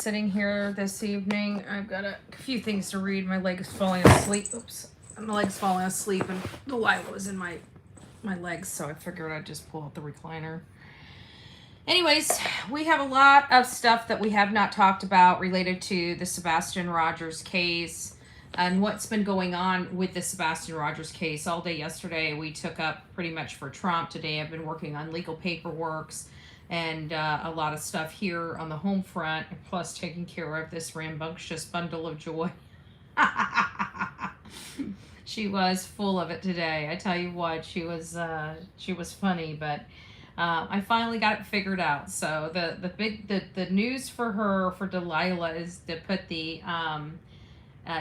sitting here this evening. I've got a few things to read. My leg's falling asleep. Oops. My leg's falling asleep and Delilah was in my legs, so I figured I'd just pull out the recliner. Anyways, we have a lot of stuff that we have not talked about related to the Sebastian Rogers case and what's been going on with the Sebastian Rogers case. All day yesterday we took up pretty much for Trump. Today I've been working on legal paperwork and a lot of stuff here on the home front, plus taking care of this rambunctious bundle of joy. She was full of it today. I tell you what, she was funny, but I finally got it figured out. So the news for Delilah is to put the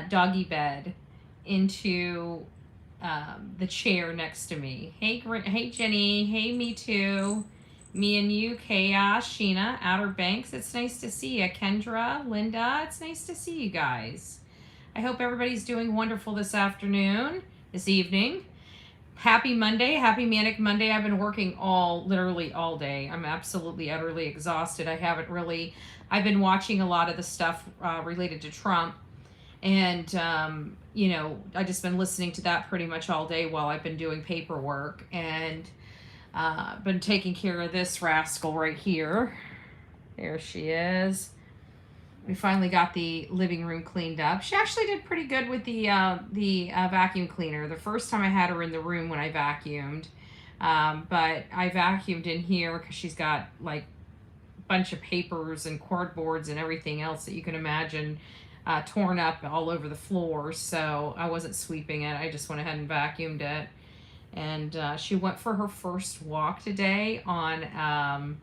doggy bed into the chair next to me. Hey Jenny, hey me too. Me and you, Chaos, Sheena, Outer Banks. It's nice to see you. Kendra, Linda, it's nice to see you guys. I hope everybody's doing wonderful this afternoon, this evening. Happy Monday, happy Manic Monday. I've been working literally all day. I'm absolutely, utterly exhausted. I've been watching a lot of the stuff related to Trump. And, I just been listening to that pretty much all day while I've been doing paperwork. And been taking care of this rascal right here. There she is. We finally got the living room cleaned up. She actually did pretty good with the vacuum cleaner. The first time I had her in the room when I vacuumed. But I vacuumed in here because she's got like a bunch of papers and cardboards and everything else that you can imagine torn up all over the floor. So I wasn't sweeping it. I just went ahead and vacuumed it. And she went for her first walk today on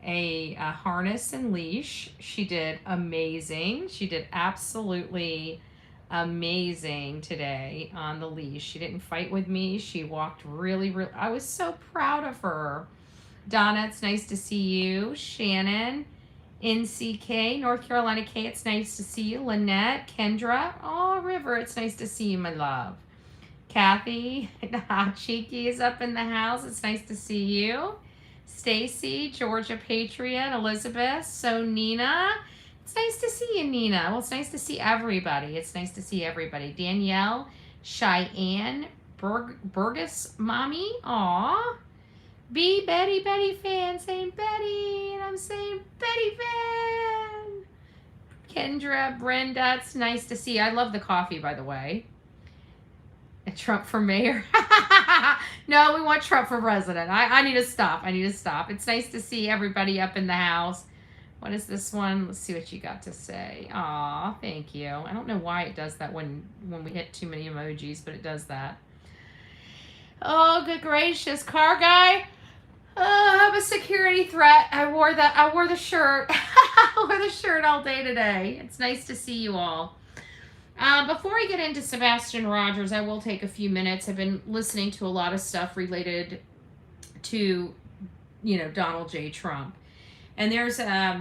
a harness and leash. She did amazing. She did absolutely amazing today on the leash. She didn't fight with me. She walked really, I was so proud of her. Donna, it's nice to see you. Shannon, NCK, North Carolina K, it's nice to see you. Lynette, Kendra, oh, River, it's nice to see you, my love. Kathy, Cheeky is up in the house. It's nice to see you. Stacy, Georgia Patriot, Elizabeth, so Nina. It's nice to see you, Nina. Well, it's nice to see everybody. It's nice to see everybody. Danielle, Cheyenne, Burgess, Mommy, aw. B, Betty fan, saying Betty, and I'm saying Betty fan. Kendra, Brenda, it's nice to see you. I love the coffee, by the way. Trump for mayor. No, we want Trump for president. I need to stop. It's nice to see everybody up in the house. What is this one? Let's see what you got to say. Aw, thank you. I don't know why it does that when we hit too many emojis, but it does that. Oh, good gracious. Car guy. Oh, I have a security threat. I wore the shirt. I wore the shirt all day today. It's nice to see you all. Before I get into Sebastian Rogers, I will take a few minutes. I've been listening to a lot of stuff related to, Donald J. Trump. And there's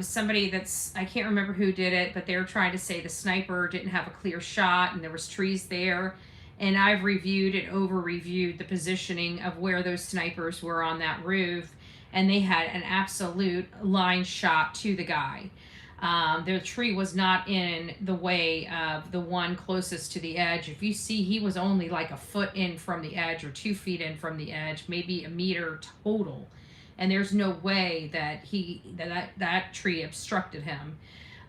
somebody I can't remember who did it, but they're trying to say the sniper didn't have a clear shot and there was trees there. And I've reviewed and over-reviewed the positioning of where those snipers were on that roof. And they had an absolute line shot to the guy. The tree was not in the way of the one closest to the edge. If you see, he was only like a foot in from the edge or 2 feet in from the edge, maybe a meter total. And there's no way that that tree obstructed him.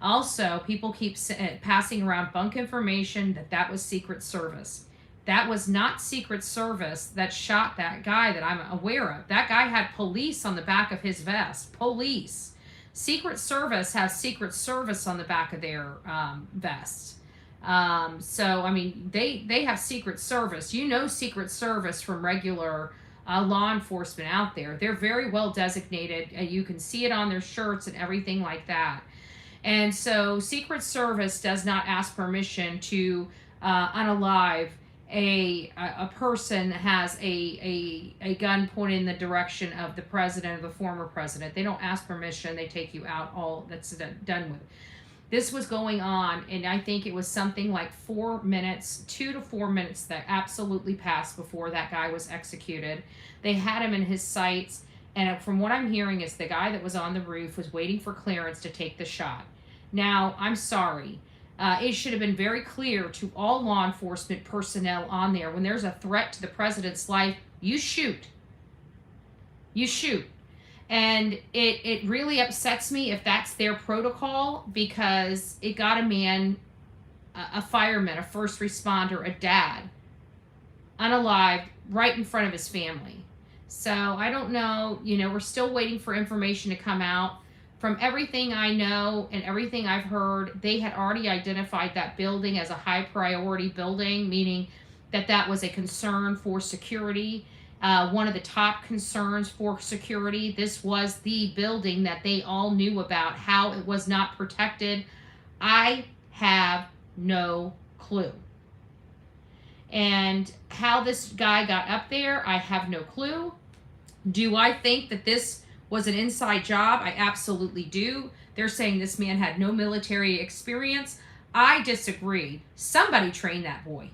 Also, people keep passing around bunk information that was Secret Service. That was not Secret Service that shot that guy that I'm aware of. That guy had police on the back of his vest. Police. Secret Service has Secret Service on the back of their vests. So, I mean, they have Secret Service. Secret Service from regular law enforcement out there. They're very well designated. You can see it on their shirts and everything like that. And so Secret Service does not ask permission to unalive a person that has a gun pointed in the direction of the president or the former president. They don't ask permission. They take you out. All that's done with. This was going on, and I think it was something like 4 minutes, 2 to 4 minutes that absolutely passed before that guy was executed. They had him in his sights, and from what I'm hearing is the guy that was on the roof was waiting for clearance to take the shot. Now, I'm sorry. It should have been very clear to all law enforcement personnel on there, when there's a threat to the president's life, you shoot. You shoot. And it really upsets me if that's their protocol, because it got a man, a fireman, a first responder, a dad, unalived, right in front of his family. So I don't know, we're still waiting for information to come out. From everything I know and everything I've heard, they had already identified that building as a high priority building, meaning that that was a concern for security. One of the top concerns for security. This was the building that they all knew about. How it was not protected, I have no clue. And how this guy got up there, I have no clue. Do I think that this was an inside job? I absolutely do. They're saying this man had no military experience. I disagree. Somebody trained that boy.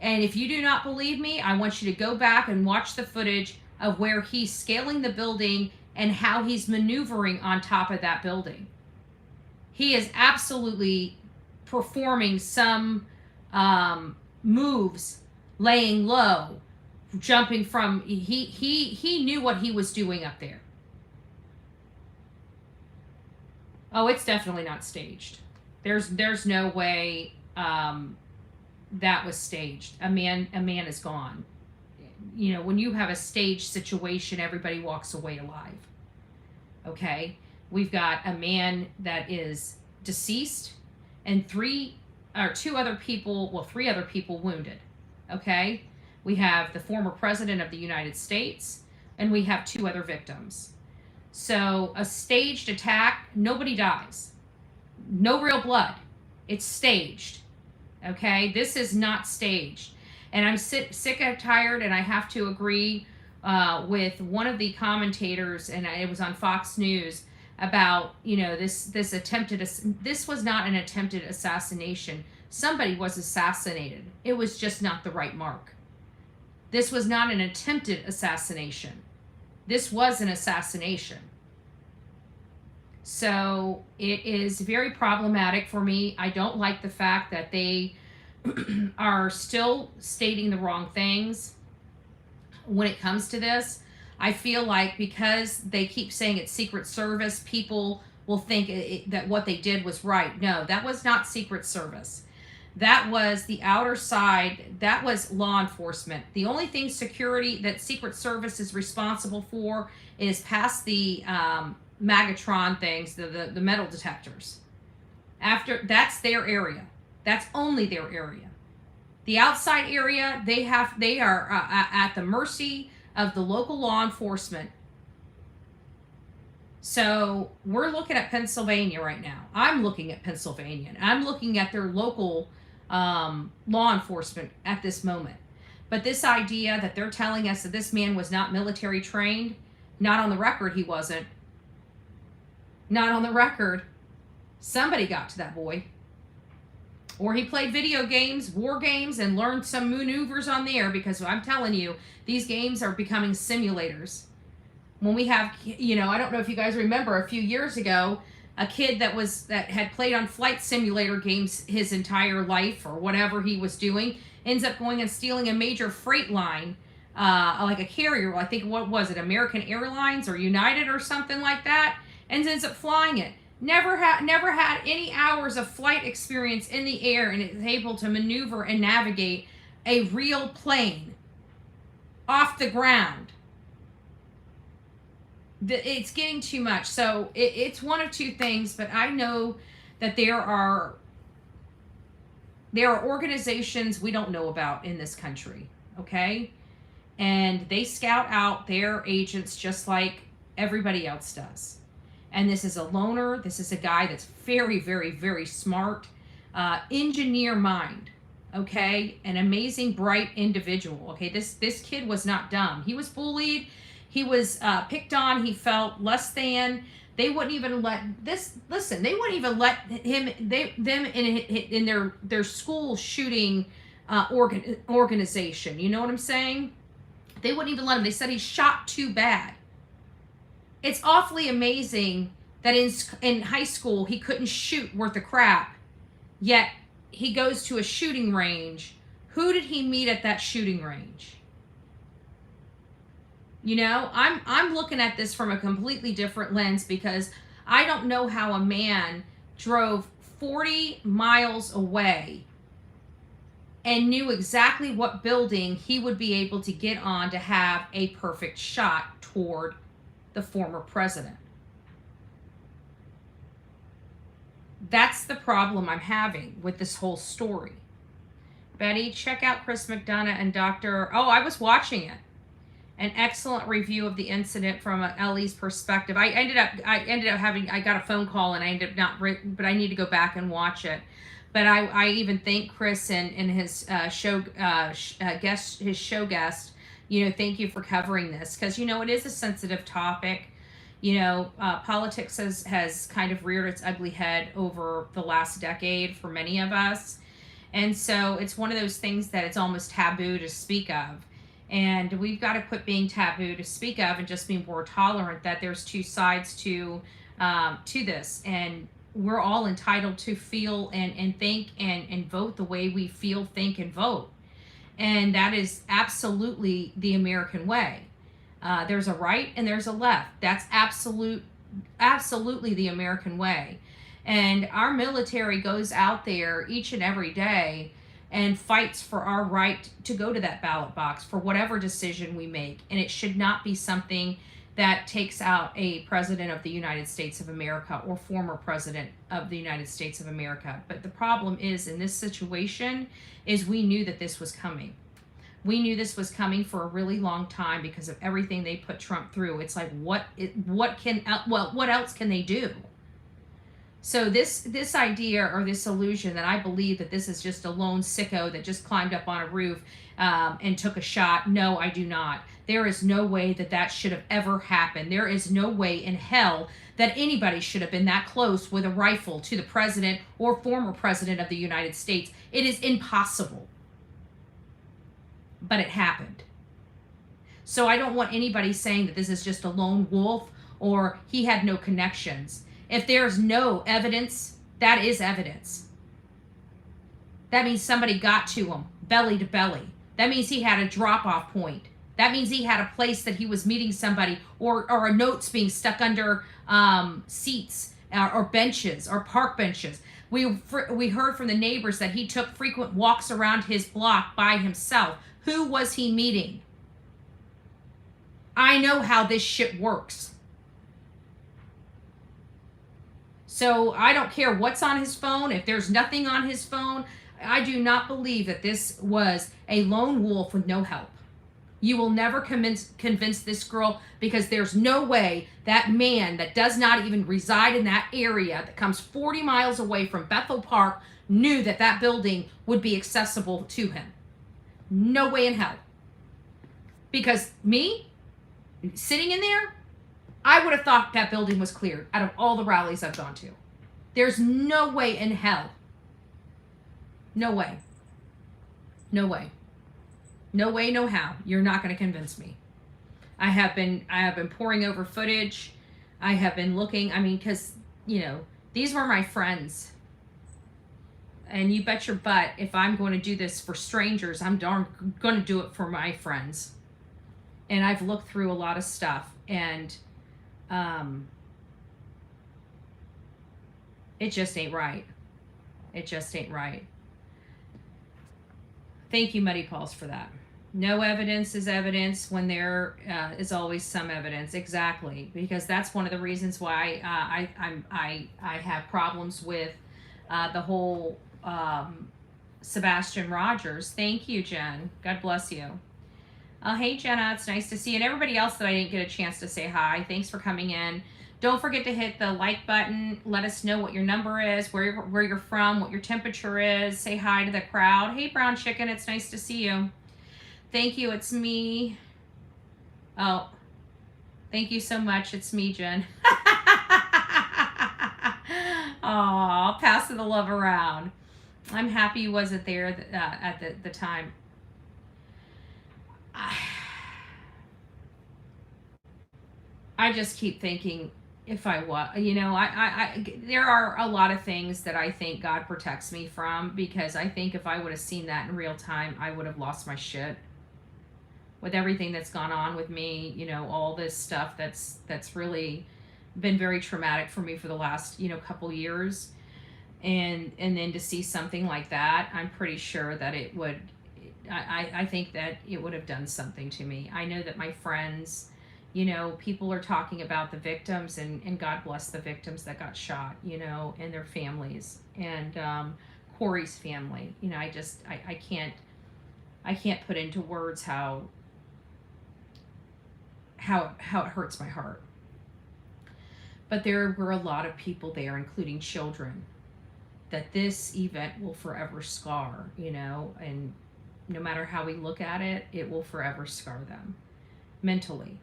And if you do not believe me, I want you to go back and watch the footage of where he's scaling the building and how he's maneuvering on top of that building. He is absolutely performing some moves, laying low, jumping from, he knew what he was doing up there. Oh, it's definitely not staged. There's no way that was staged. A man is gone. When you have a staged situation, everybody walks away alive. Okay? We've got a man that is deceased and three other people wounded. Okay? We have the former president of the United States, and we have 2 other victims. So a staged attack, nobody dies. No real blood. It's staged. Okay? This is not staged. And I'm sick and tired, and I have to agree with one of the commentators, and it was on Fox News, about, this attempted, this was not an attempted assassination. Somebody was assassinated. It was just not the right mark. This was not an attempted assassination. This was an assassination. So it is very problematic for me. I don't like the fact that they are still stating the wrong things when it comes to this. I feel like because they keep saying it's Secret Service, people will think that what they did was right. No, that was not Secret Service. That was the outer side. That was law enforcement. The only thing security that Secret Service is responsible for is past the magnetron things, the metal detectors. That's their area. That's only their area. The outside area, they are at the mercy of the local law enforcement. So we're looking at Pennsylvania right now. I'm looking at Pennsylvania. And I'm looking at their local law enforcement at this moment. But this idea that they're telling us that this man was not military trained, not on the record he wasn't. Not on the record. Somebody got to that boy. Or he played video games, war games, and learned some maneuvers on there, because I'm telling you, these games are becoming simulators. When we have, I don't know if you guys remember a few years ago, a kid that had played on flight simulator games his entire life, or whatever he was doing, ends up going and stealing a major freight line, like a carrier. I think, what was it, American Airlines or United or something like that, and ends up flying it. Never had any hours of flight experience in the air, and is able to maneuver and navigate a real plane off the ground. It's getting too much. So it's one of two things, but I know that there are organizations we don't know about in this country, okay? And they scout out their agents just like everybody else does. And this is a loner. This is a guy that's very, very, very smart. Engineer mind, okay? An amazing, bright individual, okay? This kid was not dumb. He was bullied. He was picked on. He felt less than. They wouldn't even let they wouldn't even let them in their school shooting organization. You know what I'm saying? They wouldn't even let him. They said he shot too bad. It's awfully amazing that in high school he couldn't shoot worth a crap, yet he goes to a shooting range. Who did he meet at that shooting range? You know, I'm looking at this from a completely different lens, because I don't know how a man drove 40 miles away and knew exactly what building he would be able to get on to have a perfect shot toward the former president. That's the problem I'm having with this whole story. Betty, check out Chris McDonough and Dr. Oh, I was watching it. An excellent review of the incident from Ellie's perspective. I ended up having, I got a phone call and I ended up not, but I need to go back and watch it. But I even thank Chris and his show guest. You know, thank you for covering this, because you know it is a sensitive topic. You know, politics has kind of reared its ugly head over the last decade for many of us, and so it's one of those things that it's almost taboo to speak of. And we've got to quit being taboo to speak of and just be more tolerant that there's two sides to this, and we're all entitled to feel and think and vote the way we feel, think, and vote. And that is absolutely the American way. There's a right and there's a left. That's absolutely the American way. And our military goes out there each and every day and fights for our right to go to that ballot box for whatever decision we make. And it should not be something that takes out a president of the United States of America or former president of the United States of America. But the problem is, in this situation, is we knew that this was coming. We knew this was coming for a really long time because of everything they put Trump through. It's like, what else can they do? So this idea or this illusion that I believe that this is just a lone sicko that just climbed up on a roof and took a shot. No, I do not. There is no way that should have ever happened. There is no way in hell that anybody should have been that close with a rifle to the president or former president of the United States. It is impossible. But it happened. So I don't want anybody saying that this is just a lone wolf or he had no connections. If there's no evidence, that is evidence. That means somebody got to him, belly to belly. That means he had a drop-off point. That means he had a place that he was meeting somebody, or a notes being stuck under seats or benches or park benches. We heard from the neighbors that he took frequent walks around his block by himself. Who was he meeting? I know how this shit works. So I don't care what's on his phone. If there's nothing on his phone, I do not believe that this was a lone wolf with no help. You will never convince this girl, because there's no way that man that does not even reside in that area, that comes 40 miles away from Bethel Park, knew that building would be accessible to him. No way in hell. Because me, sitting in there, I would have thought that building was cleared out of all the rallies I've gone to. There's no way in hell. No way. No way. No way, no how. You're not going to convince me. I have been poring over footage. I have been looking, because, these were my friends. And you bet your butt, if I'm going to do this for strangers, I'm darn going to do it for my friends. And I've looked through a lot of stuff, and it just ain't right. It just ain't right. Thank you, Muddy Paws, for that. No evidence is evidence when there is always some evidence. Exactly, because that's one of the reasons why I have problems with the whole Sebastian Rogers. Thank you, Jen. God bless you. Hey, Jenna, it's nice to see you. And everybody else that I didn't get a chance to say hi, thanks for coming in. Don't forget to hit the like button. Let us know what your number is, where you're from, what your temperature is. Say hi to the crowd. Hey, Brown Chicken, it's nice to see you. Thank you, it's me. Oh, thank you so much. It's me, Jen. Aw, passing the love around. I'm happy you wasn't there at the time. I just keep thinking, if I was, you know, there are a lot of things that I think God protects me from, because I think if I would have seen that in real time, I would have lost my shit with everything that's gone on with me, you know, all this stuff that's really been very traumatic for me for the last, you know, couple years. And then to see something like that, I'm pretty sure that it would, I think that it would have done something to me. I know that my friends, you know, people are talking about the victims, and God bless the victims that got shot, you know, and their families, and Corey's family. You know, I can't put into words how it hurts my heart. But there were a lot of people there, including children, that this event will forever scar, you know, and no matter how we look at it, it will forever scar them mentally.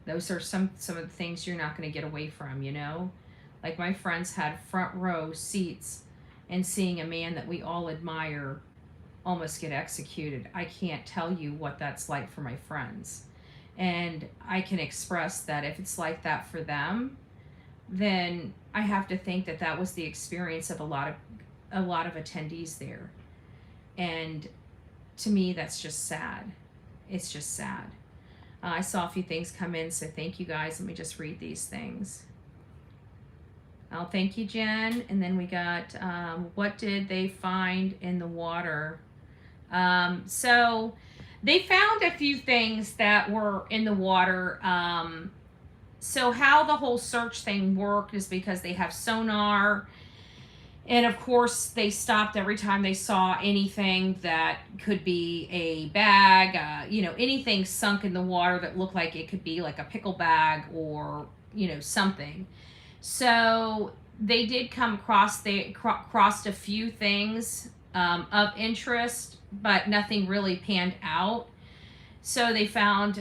Those are some of the things you're not going to get away from, you know. Like, my friends had front row seats and seeing a man that we all admire almost get executed. I can't tell you what that's like for my friends. And I can express that if it's like that for them, then I have to think that that was the experience of a lot of attendees there. And to me, that's just sad. It's just sad. I saw a few things come in, so thank you guys. Let me just read these things. Oh, thank you, Jen. And then we got, what did they find in the water? So they found a few things that were in the water. So how the whole search thing worked is because they have sonar, and of course they stopped every time they saw anything that could be a bag, you know, anything sunk in the water that looked like it could be like a pickle bag or, you know, something. So they did come across, crossed a few things of interest, but nothing really panned out. So they found,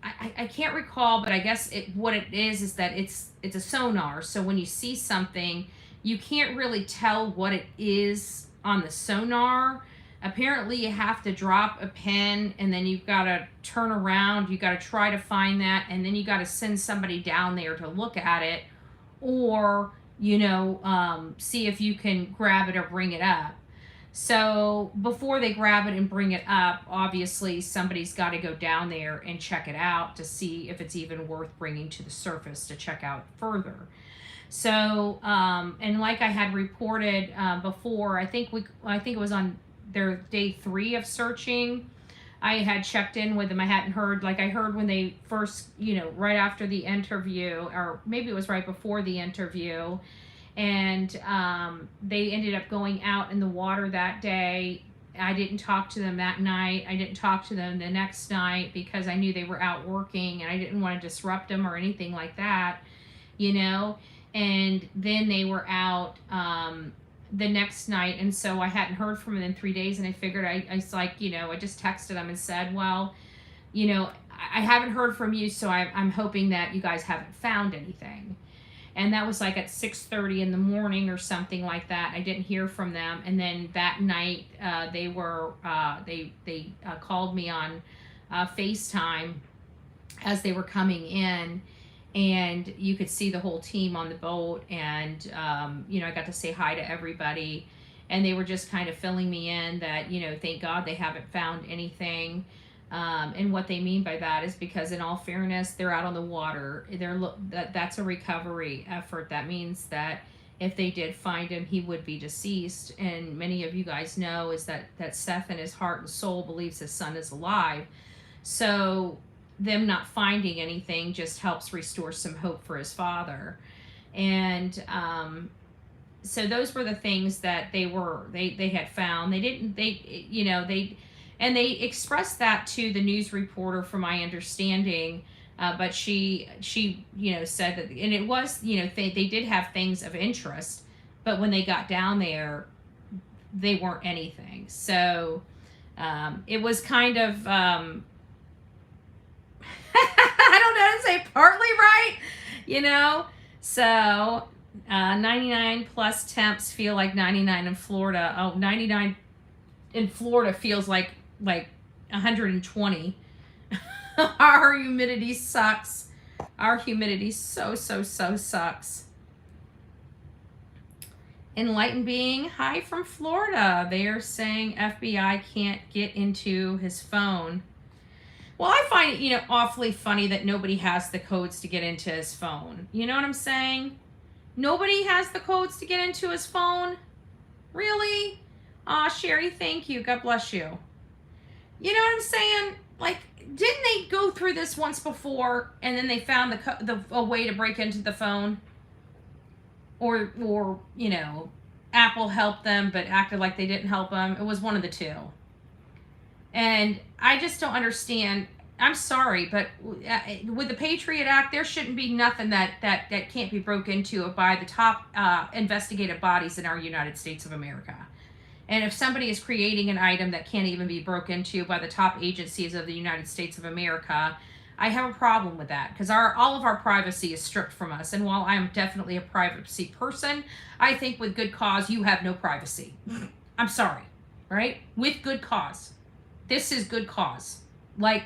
I can't recall, but I guess what it is that it's a sonar. So when you see something, you can't really tell what it is on the sonar. Apparently you have to drop a pin, and then you've got to turn around, you got to try to find that, and then you got to send somebody down there to look at it, or, you know, see if you can grab it or bring it up. So before they grab it and bring it up, obviously somebody's got to go down there and check it out to see if it's even worth bringing to the surface to check out further. So, and like I had reported before, I think it was on their day 3 of searching. I had checked in with them. I hadn't heard, like I heard when they first, you know, right after the interview, or maybe it was right before the interview. And they ended up going out in the water that day. I didn't talk to them that night. I didn't talk to them the next night because I knew they were out working and I didn't want to disrupt them or anything like that, you know. And then they were out the next night, and so I hadn't heard from them in 3 days, and I figured I was like, you know, I just texted them and said, well, you know, I haven't heard from you, so I'm hoping that you guys haven't found anything. And that was like at 6:30 in the morning or something like that. I didn't hear from them. And then that night, they called me on FaceTime as they were coming in, and you could see the whole team on the boat. And you know, I got to say hi to everybody, and they were just kind of filling me in that, you know, thank God they haven't found anything. And what they mean by that is because, in all fairness, they're out on the water. That's a recovery effort. That means that if they did find him, he would be deceased. And many of you guys know is that Seth in his heart and soul believes his son is alive. So them not finding anything just helps restore some hope for his father. And so those were the things that they had found. And they expressed that to the news reporter, from my understanding, but she you know, said that, and it was, you know, they did have things of interest, but when they got down there, they weren't anything. So it was kind of I don't know how to say, partly right, you know. So 99 plus temps feel like 99 in Florida. Oh, 99 in Florida feels like 120. Our humidity sucks. Our humidity so sucks. Enlightened Being, hi from Florida. They are saying FBI can't get into his phone. Well, I find it, awfully funny that nobody has the codes to get into his phone. You know what I'm saying? Nobody has the codes to get into his phone? Really? Aw, Sherry, thank you. God bless you. You know what I'm saying? Like, didn't they go through this once before and then they found a way to break into the phone? Or Apple helped them but acted like they didn't help them. It was one of the two. And I just don't understand. I'm sorry, but with the Patriot Act, there shouldn't be nothing that can't be broke into by the top investigative bodies in our United States of America. And if somebody is creating an item that can't even be broken into by the top agencies of the United States of America, I have a problem with that, because all of our privacy is stripped from us. And while I'm definitely a privacy person, I think with good cause, you have no privacy. I'm sorry, right? With good cause. This is good cause. Like,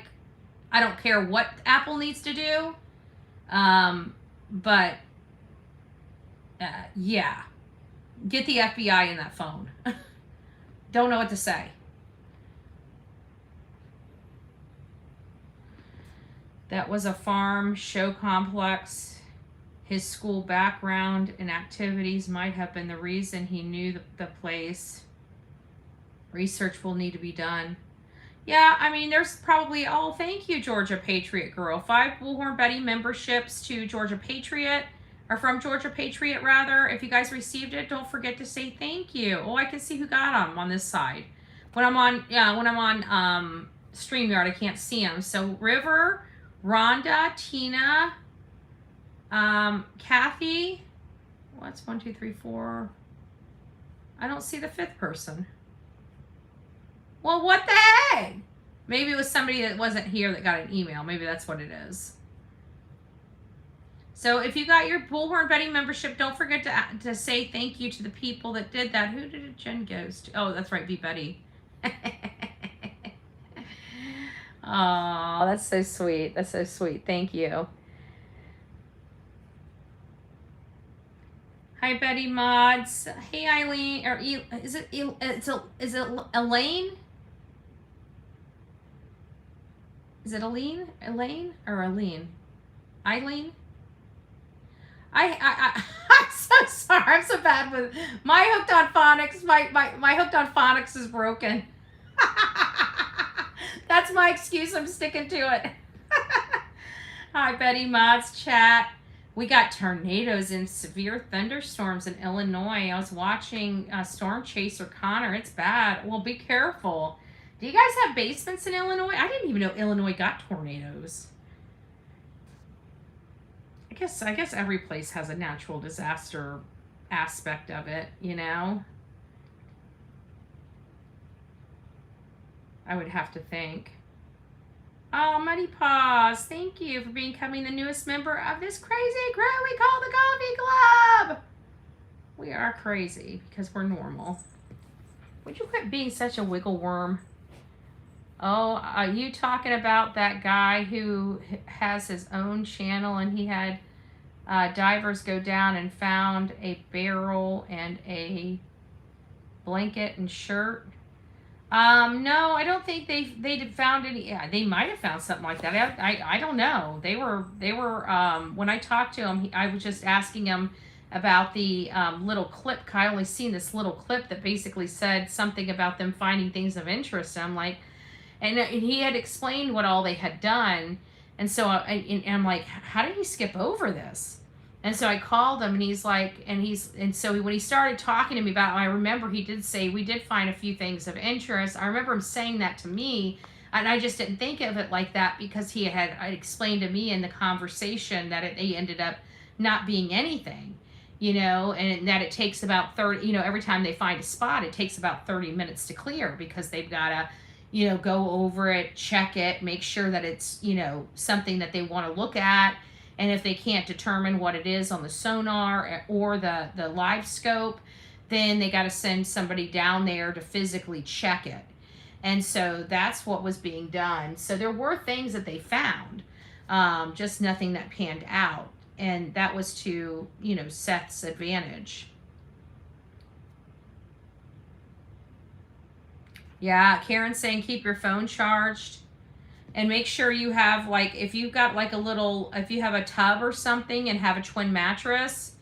I don't care what Apple needs to do. But yeah, get the FBI in that phone. Don't know what to say. That was a farm show complex. His school background and activities might have been the reason he knew the place. Research will need to be done. Yeah, I mean, there's probably, thank you, Georgia Patriot Girl. 5 Bullhorn Betty memberships to Georgia Patriot, or from Georgia Patriot, rather. If you guys received it, don't forget to say thank you. Oh, I can see who got them on this side. When I'm on StreamYard, I can't see them. So River, Rhonda, Tina, Kathy. What's 1, 2, 3, 4? I don't see the 5th person. Well, what the heck? Maybe it was somebody that wasn't here that got an email. Maybe that's what it is. So if you got your Bullhorn Betty membership, don't forget to say thank you to the people that did that. Who did Jen goes to? Oh, that's right, Be Betty. Oh, that's so sweet. That's so sweet. Thank you. Hi, Betty Mods. Hey, Eileen. Or is it Elaine? Is it Elaine? Elaine or Eileen? Eileen? I'm so sorry. I'm so bad with my hooked on phonics. My hooked on phonics is broken. That's my excuse. I'm sticking to it. Hi, Betty Mods chat. We got tornadoes and severe thunderstorms in Illinois. I was watching Storm Chaser Connor. It's bad. Well, be careful. Do you guys have basements in Illinois? I didn't even know Illinois got tornadoes. I guess every place has a natural disaster aspect of it, I would have to think. Oh, Muddy Paws, thank you for becoming the newest member of this crazy crew we call the Coffee Club. We are crazy because we're normal. Would you quit being such a wiggle worm? Oh, are you talking about that guy who has his own channel and he had divers go down and found a barrel and a blanket and shirt? No, I don't think they found any. Yeah, they might have found something like that. I don't know. They were when I talked to him, I was just asking him about the little clip. I only seen this little clip that basically said something about them finding things of interest. And I'm like, and he had explained what all they had done, and so I'm like, how did he skip over this? And so I called him, and he's like, and so when he started talking to me about it, I remember he did say, we did find a few things of interest. I remember him saying that to me, and I just didn't think of it like that because he had explained to me in the conversation that they ended up not being anything, and that it takes about 30, every time they find a spot, it takes about 30 minutes to clear because they've got to, go over it, check it, make sure that it's, something that they want to look at. And if they can't determine what it is on the sonar or the live scope, then they got to send somebody down there to physically check it. And so that's what was being done. So there were things that they found, Just nothing that panned out. And that was to, Seth's advantage. Yeah, Karen's saying keep your phone charged. And make sure you have, like, if you've got like if you have a tub or something and have a twin mattress,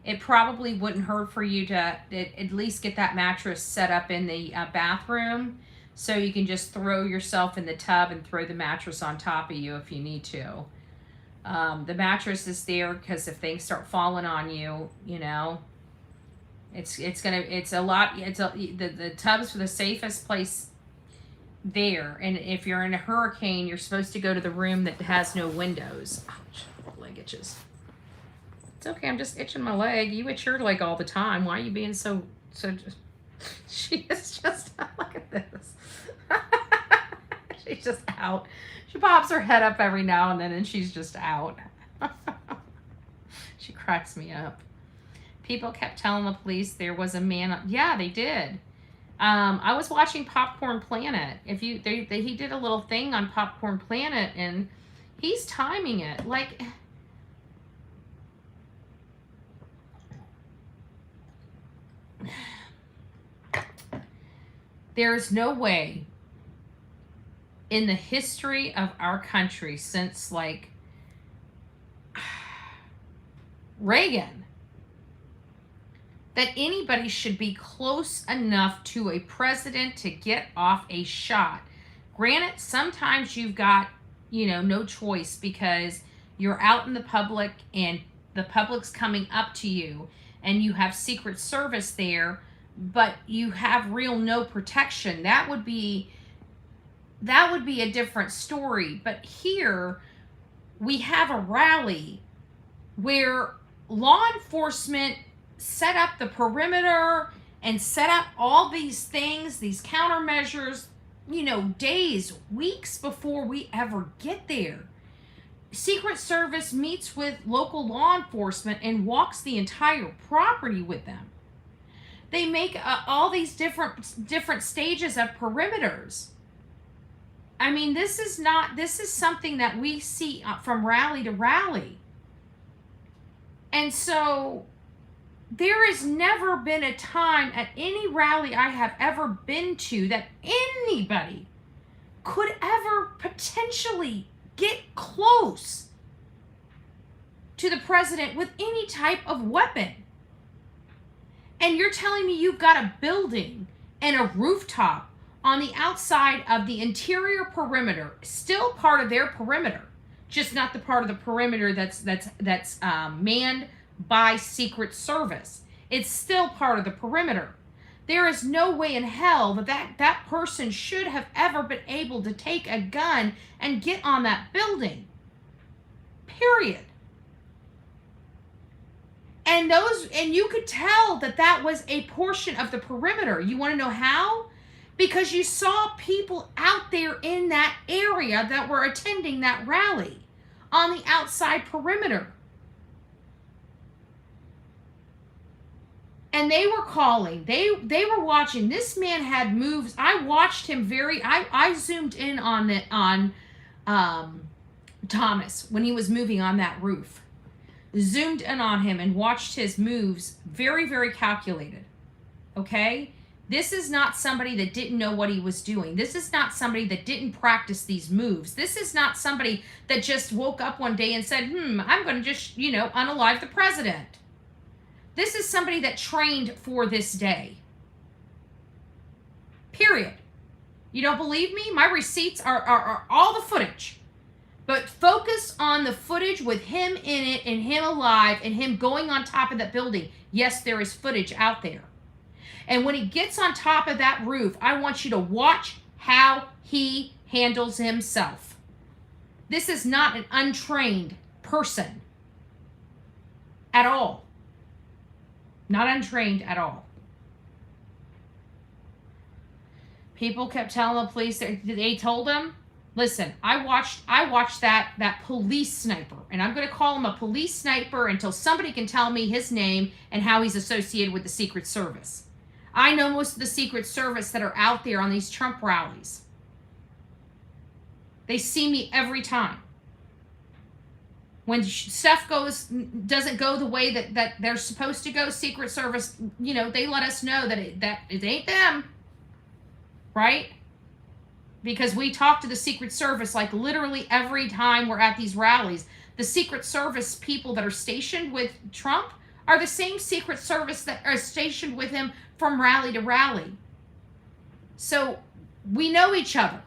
it probably wouldn't hurt for you to at least get that mattress set up in the bathroom, so you can just throw yourself in the tub and throw the mattress on top of you if you need to. The mattress is there because if things start falling on you, the tub's for the safest place there. And if you're in a hurricane, you're supposed to go to the room that has no windows. Ouch, leg itches. It's okay, I'm just itching my leg. You itch your leg all the time. Why are you being so she is just, look at this. She's just out. She pops her head up every now and then and she's just out. She cracks me up. People kept telling the police there was a man. Yeah, they did. I was watching Popcorn Planet. He did a little thing on Popcorn Planet, and he's timing it. Like, there is no way in the history of our country since, like, Reagan, that anybody should be close enough to a president to get off a shot. Granted, sometimes you've got, no choice because you're out in the public and the public's coming up to you and you have Secret Service there, but you have no protection. That would be a different story. But here we have a rally where law enforcement set up the perimeter and set up all these things, these countermeasures, days, weeks before we ever get there. Secret Service meets with local law enforcement and walks the entire property with them. They make all these different stages of perimeters. I mean, this is something that we see from rally to rally. And so there has never been a time at any rally I have ever been to that anybody could ever potentially get close to the president with any type of weapon. And you're telling me you've got a building and a rooftop on the outside of the interior perimeter, still part of their perimeter, just not the part of the perimeter that's manned by Secret Service. It's still part of the perimeter. There is no way in hell that person should have ever been able to take a gun and get on that building. Period. And you could tell that was a portion of the perimeter. You want to know how? Because you saw people out there in that area that were attending that rally on the outside perimeter. And they were calling. They were watching. This man had moves. I watched him I zoomed in on Thomas when he was moving on that roof. Zoomed in on him and watched his moves, very, very calculated. Okay? This is not somebody that didn't know what he was doing. This is not somebody that didn't practice these moves. This is not somebody that just woke up one day and said, I'm going to just, unalive the president. This is somebody that trained for this day. Period. You don't believe me? My receipts are all the footage. But focus on the footage with him in it and him alive and him going on top of that building. Yes, there is footage out there. And when he gets on top of that roof, I want you to watch how he handles himself. This is not an untrained person at all. Not untrained at all. People kept telling the police, they told him, listen, I watched that police sniper, and I'm going to call him a police sniper until somebody can tell me his name and how he's associated with the Secret Service. I know most of the Secret Service that are out there on these Trump rallies. They see me every time. When stuff doesn't go the way that they're supposed to go, Secret Service, they let us know that it ain't them, right? Because we talk to the Secret Service like literally every time we're at these rallies. The Secret Service people that are stationed with Trump are the same Secret Service that are stationed with him from rally to rally. So we know each other.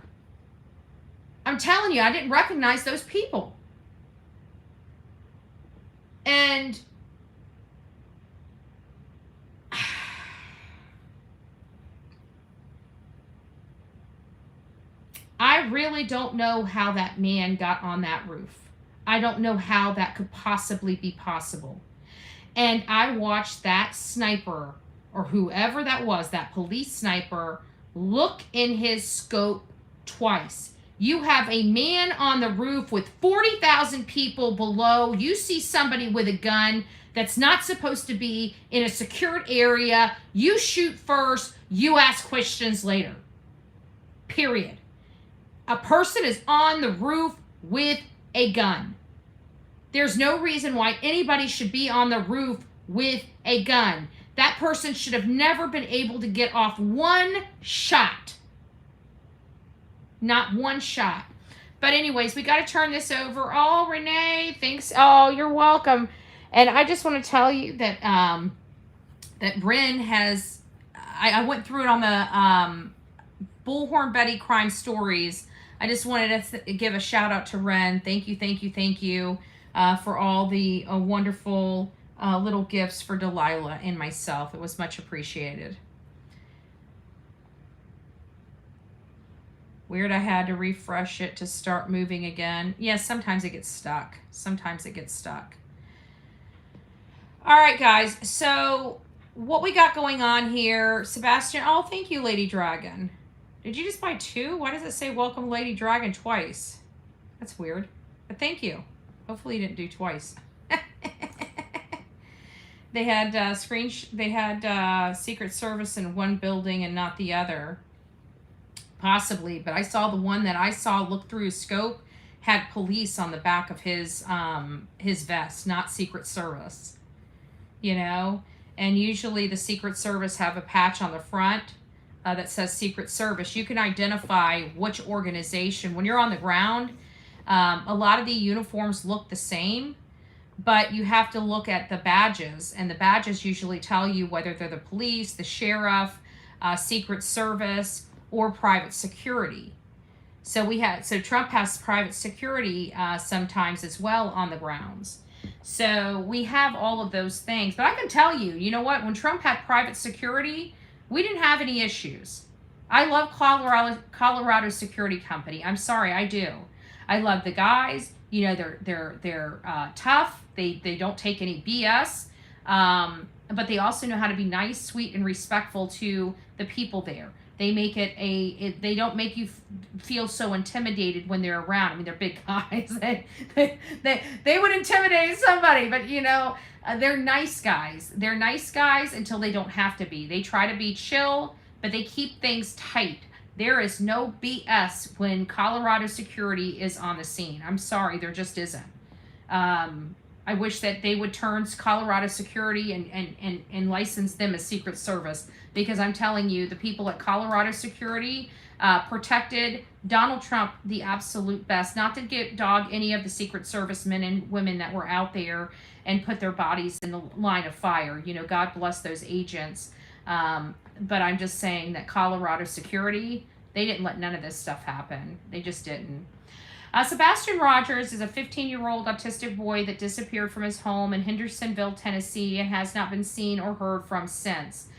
I'm telling you, I didn't recognize those people. And I really don't know how that man got on that roof. I don't know how that could possibly be possible. And I watched that sniper, or whoever that was, that police sniper, look in his scope twice. You have a man on the roof with 40,000 people below. You see somebody with a gun that's not supposed to be in a secured area. You shoot first, you ask questions later. Period. A person is on the roof with a gun. There's no reason why anybody should be on the roof with a gun. That person should have never been able to get off one shot. Not one shot. But anyways, we got to turn this over. Oh, Renee, thanks. Oh, you're welcome. And I just want to tell you that that Bryn has, I went through it on the Bullhorn Betty crime stories. I just wanted to give a shout out to Ren. Thank you, thank you, thank you for all the wonderful little gifts for Delilah and myself. It was much appreciated. Weird, I had to refresh it to start moving again. Yes, sometimes it gets stuck. Sometimes it gets stuck. All right, guys. So what we got going on here, Sebastian. Oh, thank you, Lady Dragon. Did you just buy two? Why does it say welcome Lady Dragon twice? That's weird. But thank you. Hopefully you didn't do twice. They had Secret Service in one building and not the other. Possibly, but I saw the one that I saw look through his scope had police on the back of his vest, not Secret Service. And usually the Secret Service have a patch on the front that says Secret Service. You can identify which organization. When you're on the ground, a lot of the uniforms look the same, but you have to look at the badges, and the badges usually tell you whether they're the police, the sheriff, Secret Service, or private security. So Trump has private security sometimes as well on the grounds. So we have all of those things. But I can tell you, you know what? When Trump had private security, we didn't have any issues. I love Colorado Security Company. I'm sorry, I do. I love the guys. They're tough. They don't take any BS. But they also know how to be nice, sweet, and respectful to the people there. They make they don't make you feel so intimidated when they're around. I mean, they're big guys. They would intimidate somebody, but they're nice guys. They're nice guys until they don't have to be. They try to be chill, but they keep things tight. There is no BS when Colorado security is on the scene. I'm sorry, there just isn't. I wish that they would turn Colorado security and license them as Secret Service, because I'm telling you, the people at Colorado security protected Donald Trump the absolute best. Not to dog any of the Secret Service men and women that were out there and put their bodies in the line of fire. God bless those agents. But I'm just saying that Colorado security, they didn't let none of this stuff happen. They just didn't. Sebastian Rogers is a 15-year-old autistic boy that disappeared from his home in Hendersonville, Tennessee, and has not been seen or heard from since.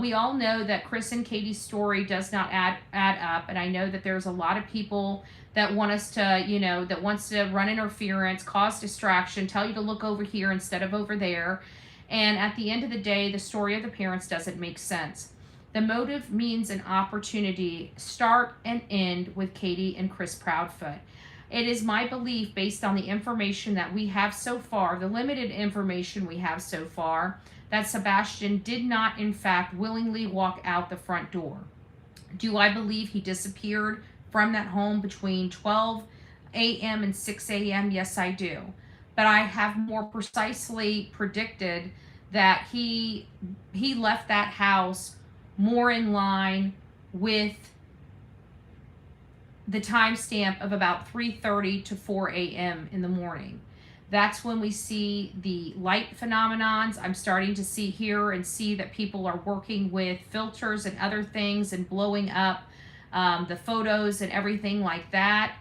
We all know that Chris and Katie's story does not add up, and I know that there's a lot of people that want us to, that wants to run interference, cause distraction, tell you to look over here instead of over there. And at the end of the day, the story of the parents doesn't make sense. The motive means an opportunity, start and end with Katie and Chris Proudfoot. It is my belief, based on the information that we have so far, the limited information we have so far, that Sebastian did not, in fact, willingly walk out the front door. Do I believe he disappeared from that home between 12 a.m. and 6 a.m.? Yes, I do. but I have more precisely predicted that he left that house more in line with the timestamp of about 3:30 to 4 a.m. in the morning. That's when we see the light phenomenons. I'm starting to hear and see that people are working with filters and other things and blowing up the photos and everything like that.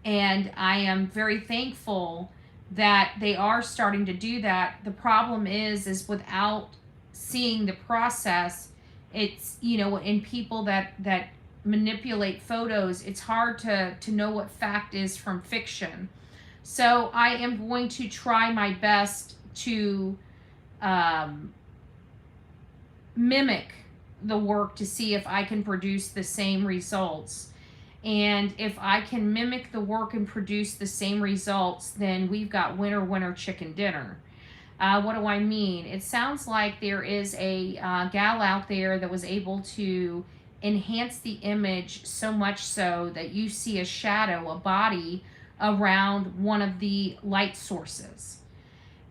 And I am very thankful that they are starting to do that. The problem is without seeing the process, it's, in people that manipulate photos, it's hard to know what fact is from fiction. So I am going to try my best to mimic the work to see if I can produce the same results. And if I can mimic the work and produce the same results, then we've got winner, winner, chicken dinner. What do I mean? It sounds like there is a gal out there that was able to enhance the image so much so that you see a shadow, a body around one of the light sources.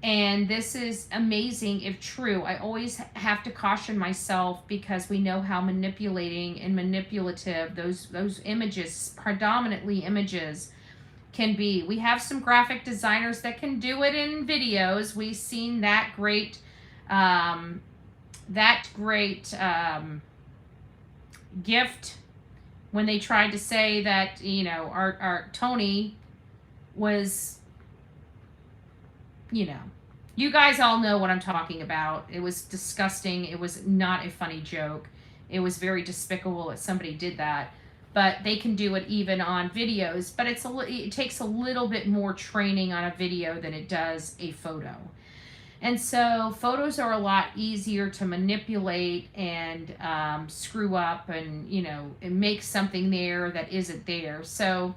And this is amazing if true. I always have to caution myself because we know how manipulating and manipulative those images, predominantly images, can be. We have some graphic designers that can do it in videos. We've seen that great gift when they tried to say that, our Tony was, you guys all know what I'm talking about. It was disgusting. It was not a funny joke. It was very despicable that somebody did that. But they can do it even on videos. But it takes a little bit more training on a video than it does a photo. And so photos are a lot easier to manipulate and screw up and, and make something there that isn't there. So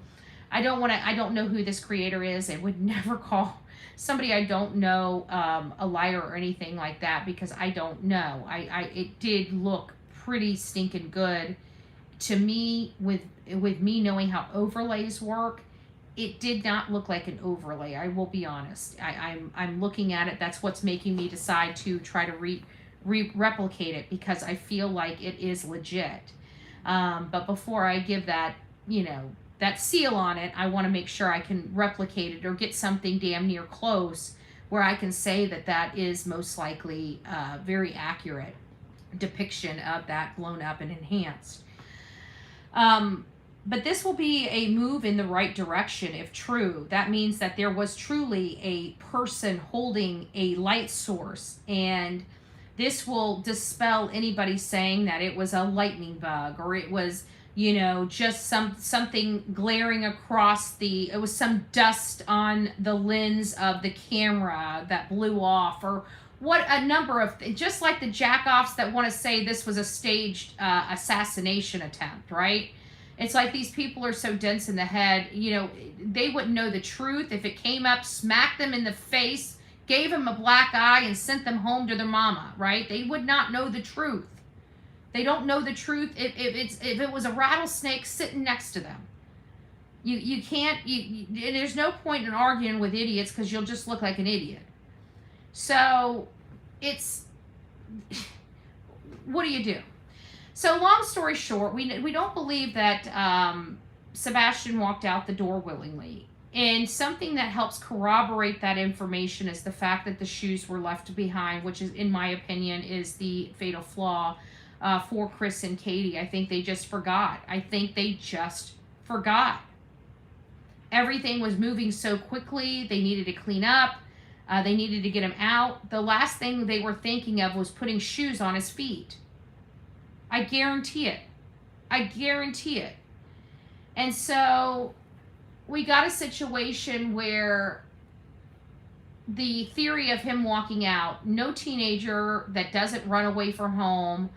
I don't know who this creator is. I would never call somebody I don't know a liar or anything like that because I don't know. It did look pretty stinking good to me with me knowing how overlays work. It did not look like an overlay. I will be honest. I'm looking at it. That's what's making me decide to try to replicate it because I feel like it is legit. But before I give that, that seal on it, I want to make sure I can replicate it or get something damn near close where I can say that that is most likely a very accurate depiction of that blown up and enhanced. But this will be a move in the right direction if true. That means that there was truly a person holding a light source, and this will dispel anybody saying that it was a lightning bug or it was, just something glaring across it was some dust on the lens of the camera that blew off, or what a number of just like the jackoffs that want to say this was a staged assassination attempt, right? It's like these people are so dense in the head, they wouldn't know the truth if it came up, smacked them in the face, gave them a black eye, and sent them home to their mama, right? They would not know the truth. They don't know the truth if it was a rattlesnake sitting next to them. You can't, there's no point in arguing with idiots because you'll just look like an idiot. So what do you do? So long story short, we don't believe that Sebastian walked out the door willingly. And something that helps corroborate that information is the fact that the shoes were left behind, which is, in my opinion, is the fatal flaw for Chris and Katie. I think they just forgot. Everything was moving so quickly. They needed to clean up. They needed to get him out. The last thing they were thinking of was putting shoes on his feet. I guarantee it. And so we got a situation where the theory of him walking out, no teenager that doesn't run away from home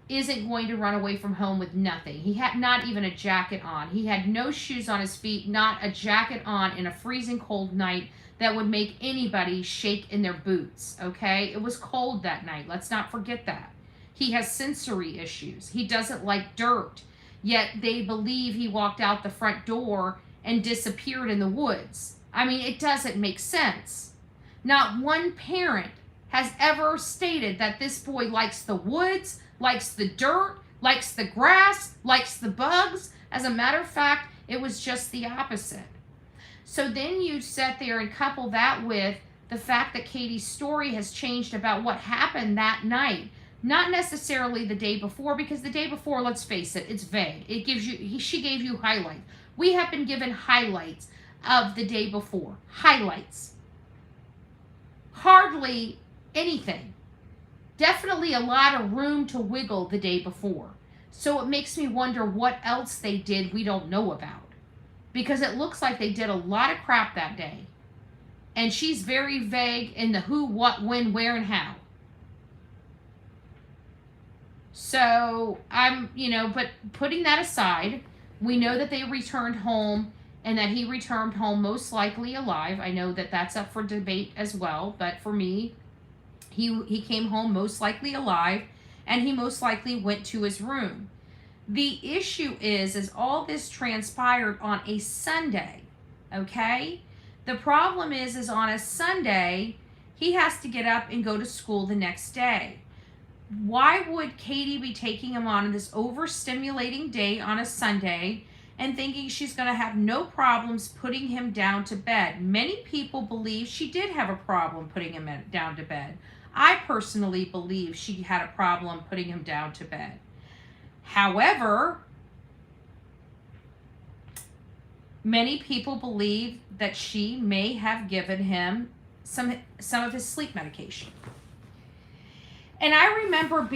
isn't going to run away from home with nothing. He had not even a jacket on. He had no shoes on his feet, not a jacket on in a freezing cold night that would make anybody shake in their boots, okay? It was cold that night. Let's not forget that. He has sensory issues. He doesn't like dirt. Yet they believe he walked out the front door and disappeared in the woods. I mean, it doesn't make sense. Not one parent has ever stated that this boy likes the woods, likes the dirt, likes the grass, likes the bugs. As a matter of fact, it was just the opposite. So then you sit there and couple that with the fact that Katie's story has changed about what happened that night. Not necessarily the day before, because the day before, let's face it, it's vague. It gives you, she gave you highlights. We have been given highlights of the day before. Highlights. Hardly anything. Definitely a lot of room to wiggle the day before. So it makes me wonder what else they did we don't know about. Because it looks like they did a lot of crap that day. And she's very vague in the who, what, when, where, and how. So but putting that aside, we know that they returned home and that he returned home most likely alive. I know that that's up for debate as well, but for me, he came home most likely alive, and he most likely went to his room. The issue is all this transpired on a Sunday, okay? The problem is on a Sunday, he has to get up and go to school the next day. Why would Katie be taking him on this overstimulating day on a Sunday and thinking she's going to have no problems putting him down to bed? Many people believe she did have a problem putting him down to bed. I personally believe she had a problem putting him down to bed. However, many people believe that she may have given him some of his sleep medication. And I remember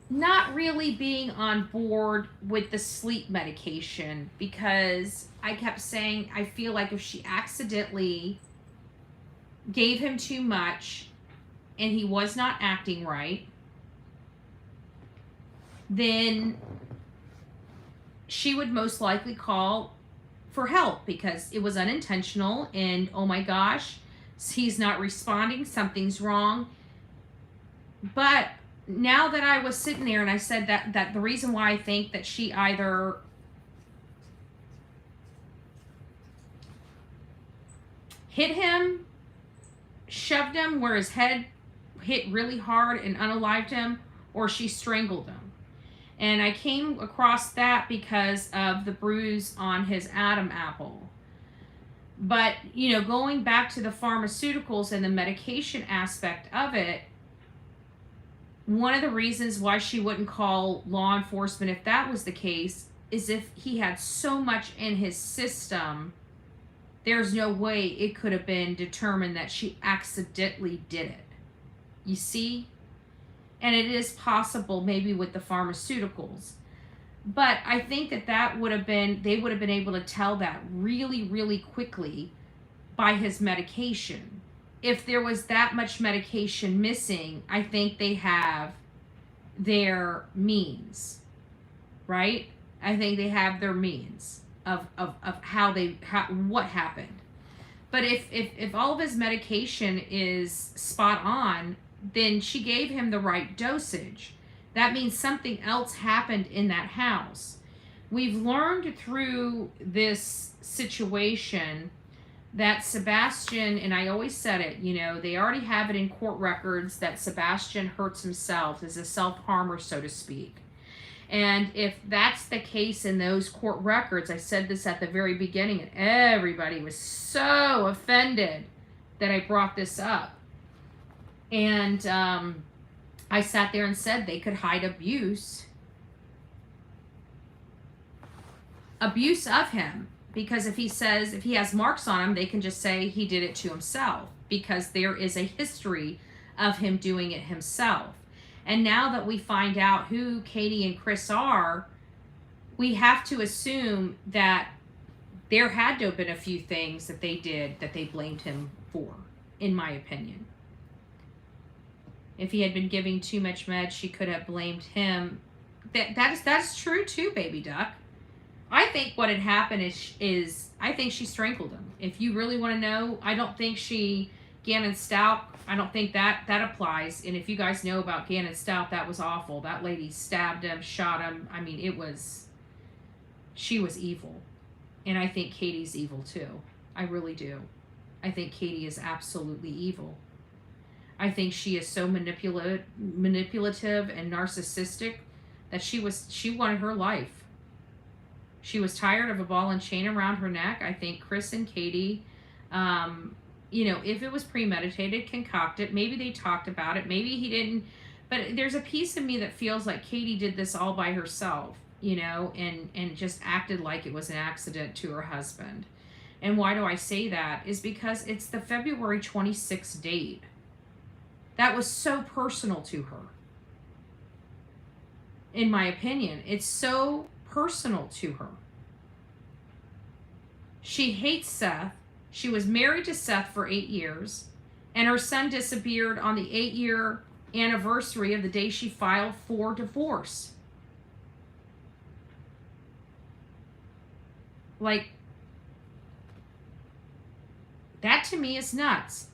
not really being on board with the sleep medication, because I kept saying, I feel like if she accidentally gave him too much and he was not acting right, then she would most likely call for help because it was unintentional and, oh my gosh, he's not responding, something's wrong. But now that I was sitting there and I said that the reason why I think that she either hit him, shoved him where his head hit really hard and unalived him, or she strangled him. And I came across that because of the bruise on his Adam apple. But, going back to the pharmaceuticals and the medication aspect of it, one of the reasons why she wouldn't call law enforcement if that was the case is if he had so much in his system, there's no way it could have been determined that she accidentally did it. You see? And it is possible maybe with the pharmaceuticals. But I think that would have been, they would have been able to tell that really, really quickly by his medication. If there was that much medication missing, I think they have their means, right? I think they have their means of what happened. But if all of his medication is spot on, then she gave him the right dosage. That means something else happened in that house. We've learned through this situation that Sebastian, and I always said it, they already have it in court records that Sebastian hurts himself, is a self-harmer, so to speak. And if that's the case in those court records, I said this at the very beginning, and everybody was so offended that I brought this up. And I sat there and said they could hide abuse of him, because if he has marks on him, they can just say he did it to himself, because there is a history of him doing it himself. And now that we find out who Katie and Chris are, we have to assume that there had to have been a few things that they did that they blamed him for, in my opinion. If he had been giving too much meds, she could have blamed him. That's true too, baby duck. I think what had happened is I think she strangled him. If you really want to know, I don't think Gannon Stout, I don't think that applies. And if you guys know about Gannon Stout, that was awful. That lady stabbed him, shot him. I mean, she was evil. And I think Katie's evil too. I really do. I think Katie is absolutely evil. I think she is so manipulative and narcissistic that she wanted her life. She was tired of a ball and chain around her neck. I think Chris and Katie, if it was premeditated, concocted, maybe they talked about it, maybe he didn't. But there's a piece of me that feels like Katie did this all by herself, and just acted like it was an accident to her husband. And why do I say that? Is because it's the February 26th date. That was so personal to her. In my opinion, it's so personal to her. She hates Seth. She was married to Seth for 8 years, and her son disappeared on the 8-year anniversary of the day she filed for divorce. Like, that to me is nuts.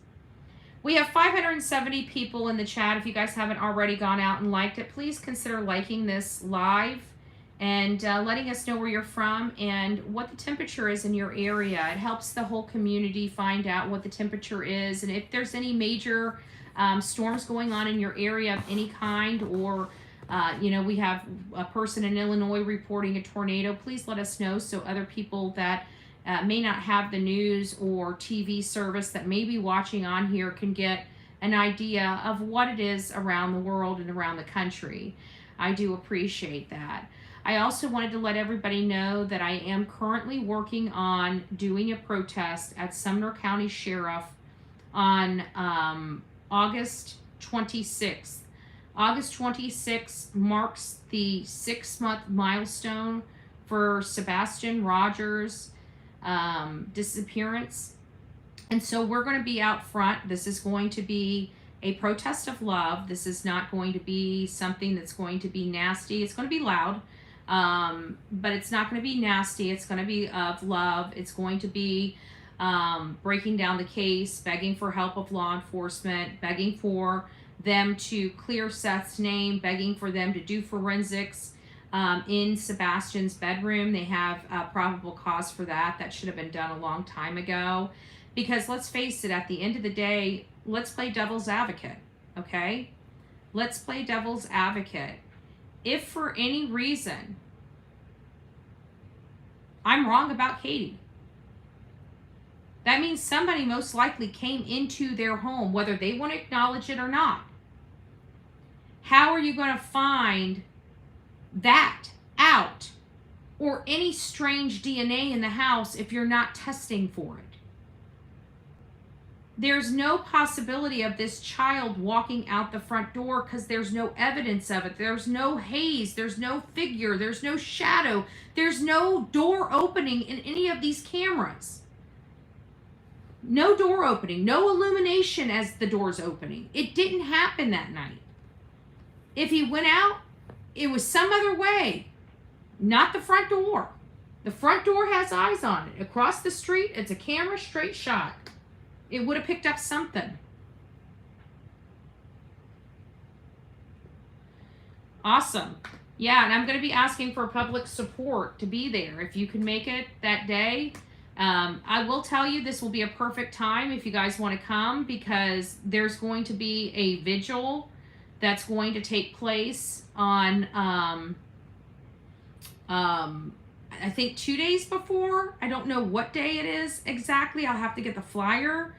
We have 570 people in the chat. If you guys haven't already gone out and liked it, please consider liking this live and letting us know where you're from and what the temperature is in your area. It helps the whole community find out what the temperature is, and if there's any major storms going on in your area of any kind, or we have a person in Illinois reporting a tornado, please let us know so other people that may not have the news or TV service that may be watching on here can get an idea of what it is around the world and around the country. I do appreciate that. I also wanted to let everybody know that I am currently working on doing a protest at Sumner County Sheriff on August 26th. August 26th marks the 6-month milestone for Sebastian Rogers' disappearance. And so we're going to be out front. This is going to be a protest of love. This is not going to be something that's going to be nasty. It's going to be loud, but it's not going to be nasty. It's going to be of love. It's going to be breaking down the case, begging for help of law enforcement, begging for them to clear Seth's name, begging for them to do forensics in Sebastian's bedroom. They have probable cause for that. That should have been done a long time ago. Because let's face it, at the end of the day, let's play devil's advocate, okay? Let's play devil's advocate. If for any reason I'm wrong about Katie, that means somebody most likely came into their home, whether they want to acknowledge it or not. How are you going to find that out, or any strange DNA in the house, if you're not testing for it? There's no possibility of this child walking out the front door because there's no evidence of it. There's no haze. There's no figure. There's no shadow. There's no door opening in any of these cameras. No door opening. No illumination as the door's opening. It didn't happen that night. If he went out, it was some other way, not the front door. The front door has eyes on it. Across the street, it's a camera straight shot. It would have picked up something. Awesome. Yeah, and I'm going to be asking for public support to be there. If you can make it that day, I will tell you this will be a perfect time if you guys want to come, because there's going to be a vigil that's going to take place on, I think 2 days before. I don't know what day it is exactly. I'll have to get the flyer.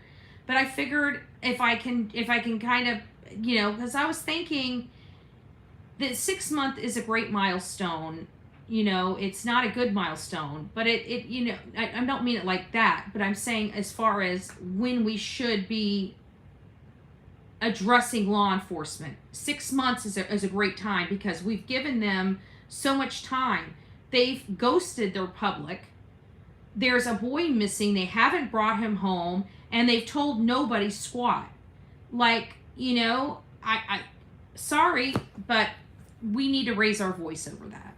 But I figured if I can kind of, because I was thinking that 6 month is a great milestone. It's not a good milestone, but I don't mean it like that, but I'm saying as far as when we should be addressing law enforcement. 6 months is a great time because we've given them so much time. They've ghosted their public. There's a boy missing. They haven't brought him home, and they've told nobody squat. Like, I sorry, but we need to raise our voice over that.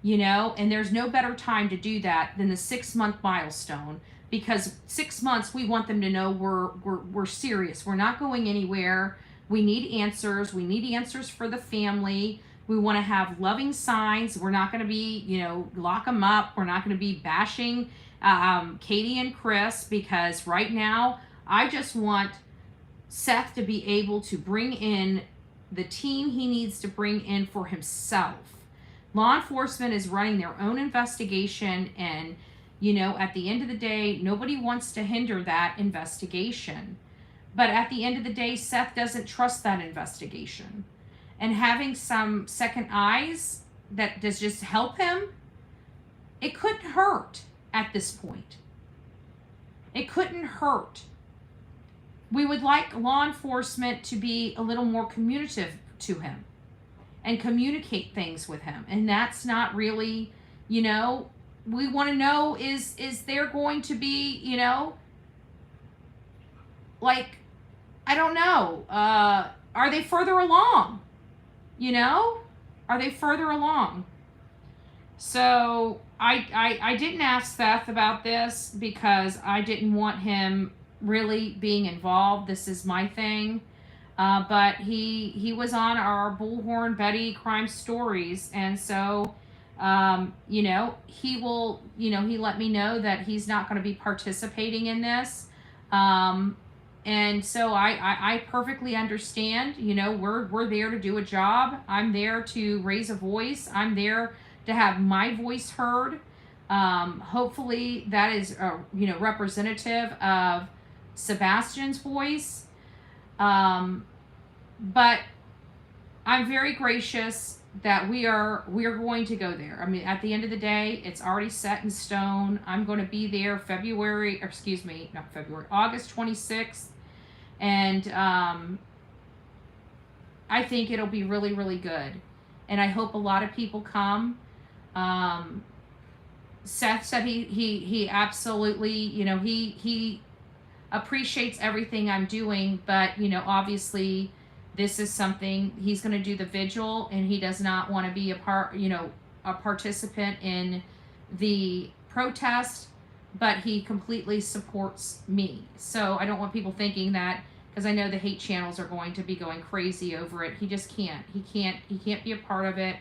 And there's no better time to do that than the 6 month milestone, because 6 months, we want them to know we're serious. We're not going anywhere. We need answers. We need answers for the family. We want to have loving signs. We're not going to be, lock them up. We're not going to be bashing Katie and Chris, because right now I just want Seth to be able to bring in the team he needs to bring in for himself. Law enforcement is running their own investigation, and at the end of the day, nobody wants to hinder that investigation. But at the end of the day, Seth doesn't trust that investigation. And having some second eyes that does just help him, it couldn't hurt at this point. It couldn't hurt. We would like law enforcement to be a little more communicative to him and communicate things with him. And that's not really, we want to know, is there going to be, like, I don't know, are they further along? Are they further along? So I didn't ask Seth about this because I didn't want him really being involved. This is my thing. But he was on our Bullhorn Betty crime stories. And so, he will, he let me know that he's not going to be participating in this. And so I perfectly understand, we're there to do a job. I'm there to raise a voice. I'm there to have my voice heard. Hopefully that is, representative of Sebastian's voice. But I'm very gracious that we are going to go there. I mean, at the end of the day, it's already set in stone. I'm going to be there August 26th. And I think it'll be really, really good. And I hope a lot of people come. Seth said he absolutely, he appreciates everything I'm doing, but, obviously this is something he's going to do the vigil, and he does not want to be a participant in the protest, but he completely supports me. So I don't want people thinking that, because I know the hate channels are going to be going crazy over it. He just can't. He can't be a part of it.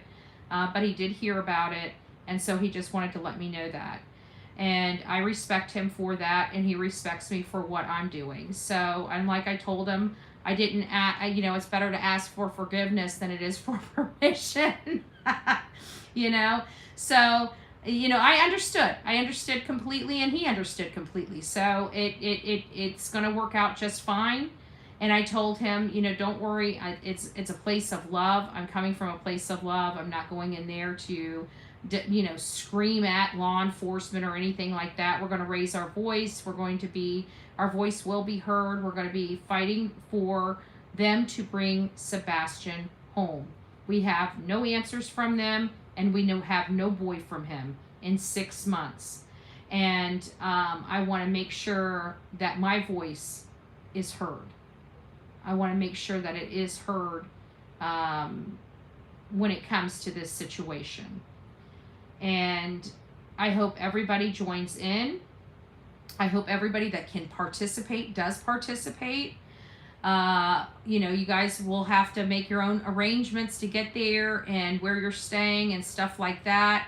But he did hear about it, and so he just wanted to let me know that. And I respect him for that, and he respects me for what I'm doing. So, and like I told him, I didn't it's better to ask for forgiveness than it is for permission. So, I understood completely, and he understood completely. So it's going to work out just fine. And I told him, don't worry. It's a place of love. I'm coming from a place of love. I'm not going in there to, scream at law enforcement or anything like that. We're going to raise our voice. Our voice will be heard. We're going to be fighting for them to bring Sebastian home. We have no answers from them, and we have no boy from him in 6 months. And I want to make sure that my voice is heard. I want to make sure that it is heard when it comes to this situation. And I hope everybody joins in. I hope everybody that can participate does participate. You guys will have to make your own arrangements to get there and where you're staying and stuff like that.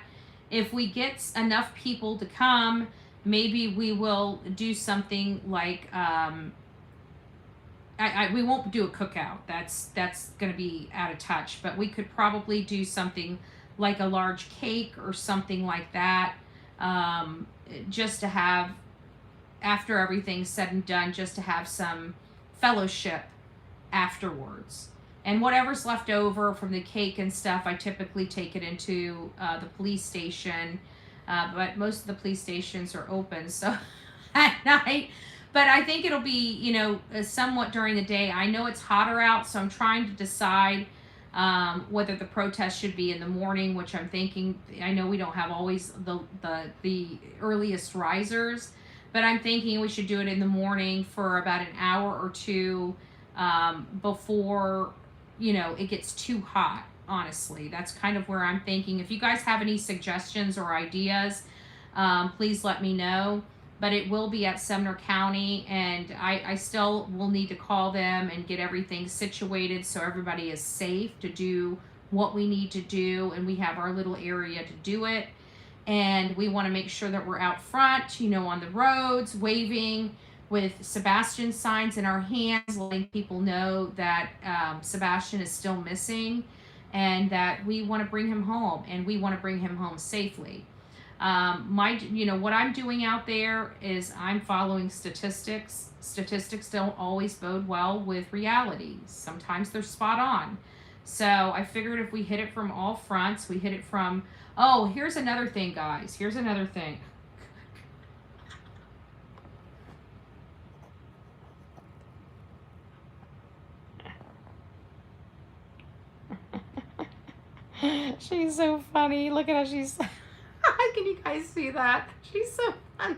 If we get enough people to come, maybe we will do something like, we won't do a cookout. That's going to be out of touch, but we could probably do something like a large cake or something like that, just to have, after everything's said and done, just to have some fellowship afterwards. And whatever's left over from the cake and stuff, I typically take it into the police station, but most of the police stations are open, so at night. But I think it'll be, somewhat during the day. I know it's hotter out, so I'm trying to decide whether the protest should be in the morning, which I'm thinking, I know we don't have always the earliest risers, but I'm thinking we should do it in the morning for about an hour or two before, it gets too hot, honestly. That's kind of where I'm thinking. If you guys have any suggestions or ideas, please let me know. But it will be at Sumner County, and I still will need to call them and get everything situated so everybody is safe to do what we need to do, and we have our little area to do it. And we want to make sure that we're out front, on the roads, waving with Sebastian signs in our hands, letting people know that Sebastian is still missing and that we want to bring him home, and we want to bring him home safely. What I'm doing out there is I'm following statistics. Statistics don't always bode well with reality. Sometimes they're spot on. So I figured if we hit it from all fronts, we hit it from, oh, here's another thing, guys. Here's another thing. She's so funny. Look at how she's. Can you guys see that? She's so funny.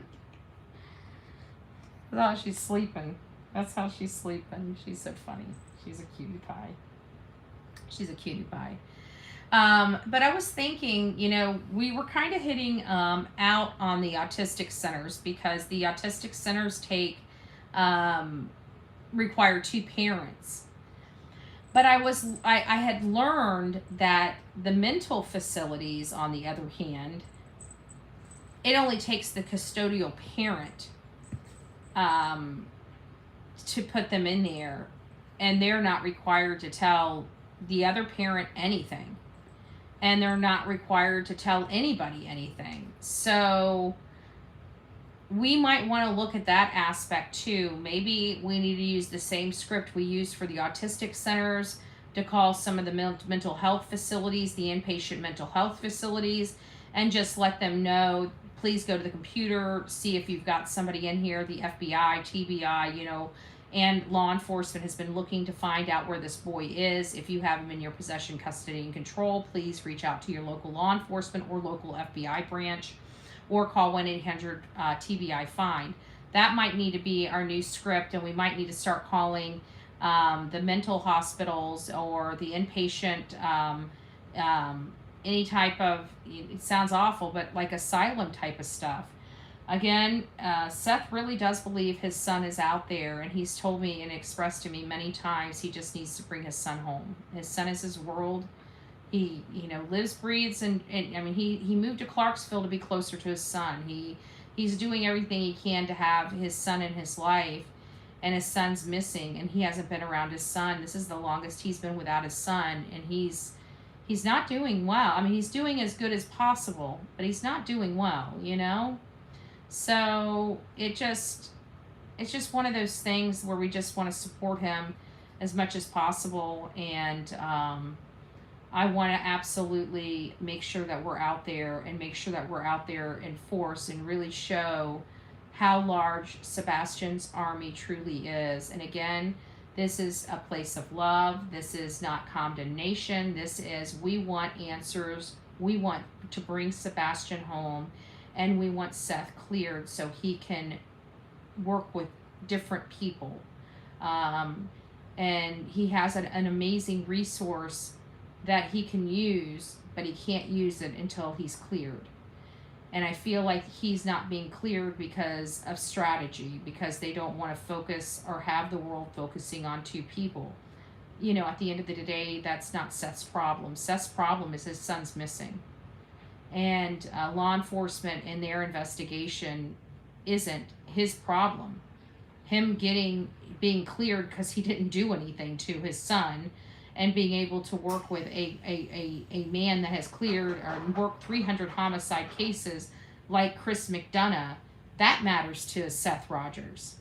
Oh, she's sleeping. That's how she's sleeping. She's so funny. She's a cutie pie. She's a cutie pie. But I was thinking, we were kind of hitting out on the autistic centers, because the autistic centers require 2 parents. But I had learned that the mental facilities, on the other hand, it only takes the custodial parent to put them in there, and they're not required to tell the other parent anything, and they're not required to tell anybody anything. So we might want to look at that aspect too. Maybe we need to use the same script we use for the autistic centers to call some of the mental health facilities, the inpatient mental health facilities, and just let them know, please go to the computer, see if you've got somebody in here. The FBI, TBI, and law enforcement has been looking to find out where this boy is. If you have him in your possession, custody, and control, please reach out to your local law enforcement or local FBI branch, or call 1-800-TBI-FIND. That might need to be our new script, and we might need to start calling the mental hospitals or the inpatient, any type of, it sounds awful, but like asylum type of stuff. Again, Seth really does believe his son is out there, and he's told me and expressed to me many times he just needs to bring his son home. His son is his world. He lives, breathes, and I mean, he moved to Clarksville to be closer to his son. He's doing everything he can to have his son in his life, and his son's missing, and he hasn't been around his son. This is the longest he's been without his son, and he's not doing well. I mean, he's doing as good as possible, but he's not doing well, So it's just one of those things where we just want to support him as much as possible, and I want to absolutely make sure that we're out there, and make sure that we're out there in force, and really show how large Sebastian's army truly is. And again, this is a place of love. This is not condemnation. This is, we want answers. We want to bring Sebastian home, and we want Seth cleared so he can work with different people. And he has an amazing resource that he can use, but he can't use it until he's cleared. And I feel like he's not being cleared because of strategy, because they don't want to focus or have the world focusing on 2 people. At the end of the day, that's not Seth's problem. Seth's problem is his son's missing. And law enforcement in their investigation isn't his problem. Him being cleared because he didn't do anything to his son, and being able to work with a man that has cleared or worked 300 homicide cases like Chris McDonough, that matters to Seth Rogers.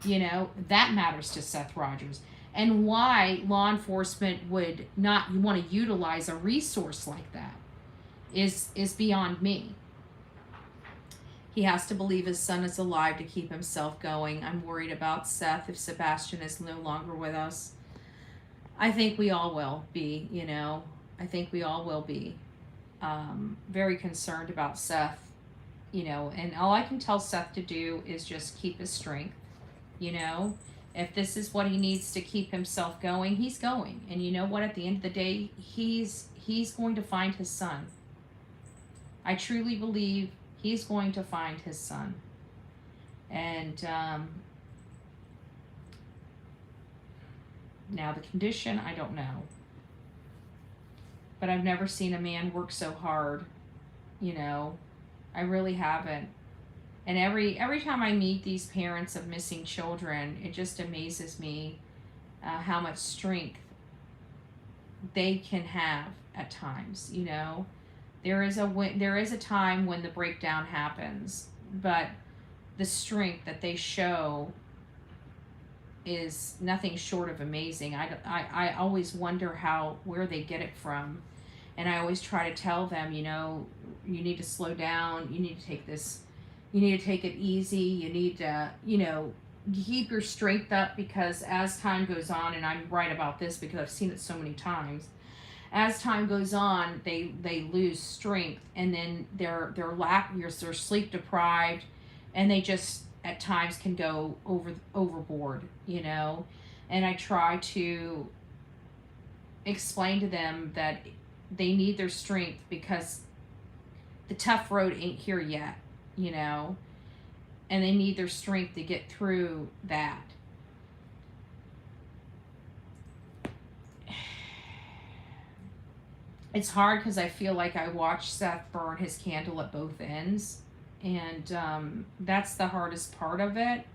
That matters to Seth Rogers. And why law enforcement would not want to utilize a resource like that is beyond me. He has to believe his son is alive to keep himself going. I'm worried about Seth if Sebastian is no longer with us. I think we all will be, I think we all will be very concerned about Seth, and all I can tell Seth to do is just keep his strength, If this is what he needs to keep himself going, he's going. And you know what? At the end of the day, he's going to find his son. I truly believe he's going to find his son. And now the condition, I don't know. but I've never seen a man work so hard. You know, I really haven't. And every time I meet these parents of missing children, it just amazes me how much strength they can have at times. You know, there is a time when the breakdown happens, but the strength that they show is nothing short of amazing. I always wonder where they get it from. And I always try to tell them, you know, you need to slow down. You need to take this, you need to take it easy. You need to, you know, keep your strength up, because as time goes on, and I'm right about this because I've seen it so many times, as time goes on, they lose strength, and then they're sleep deprived, and they just at times can go overboard, you know. And I try to explain to them that they need their strength because the tough road ain't here yet, you know, and they need their strength to get through that. It's hard because I feel like I watched Seth burn his candle at both ends, and that's the hardest part of it.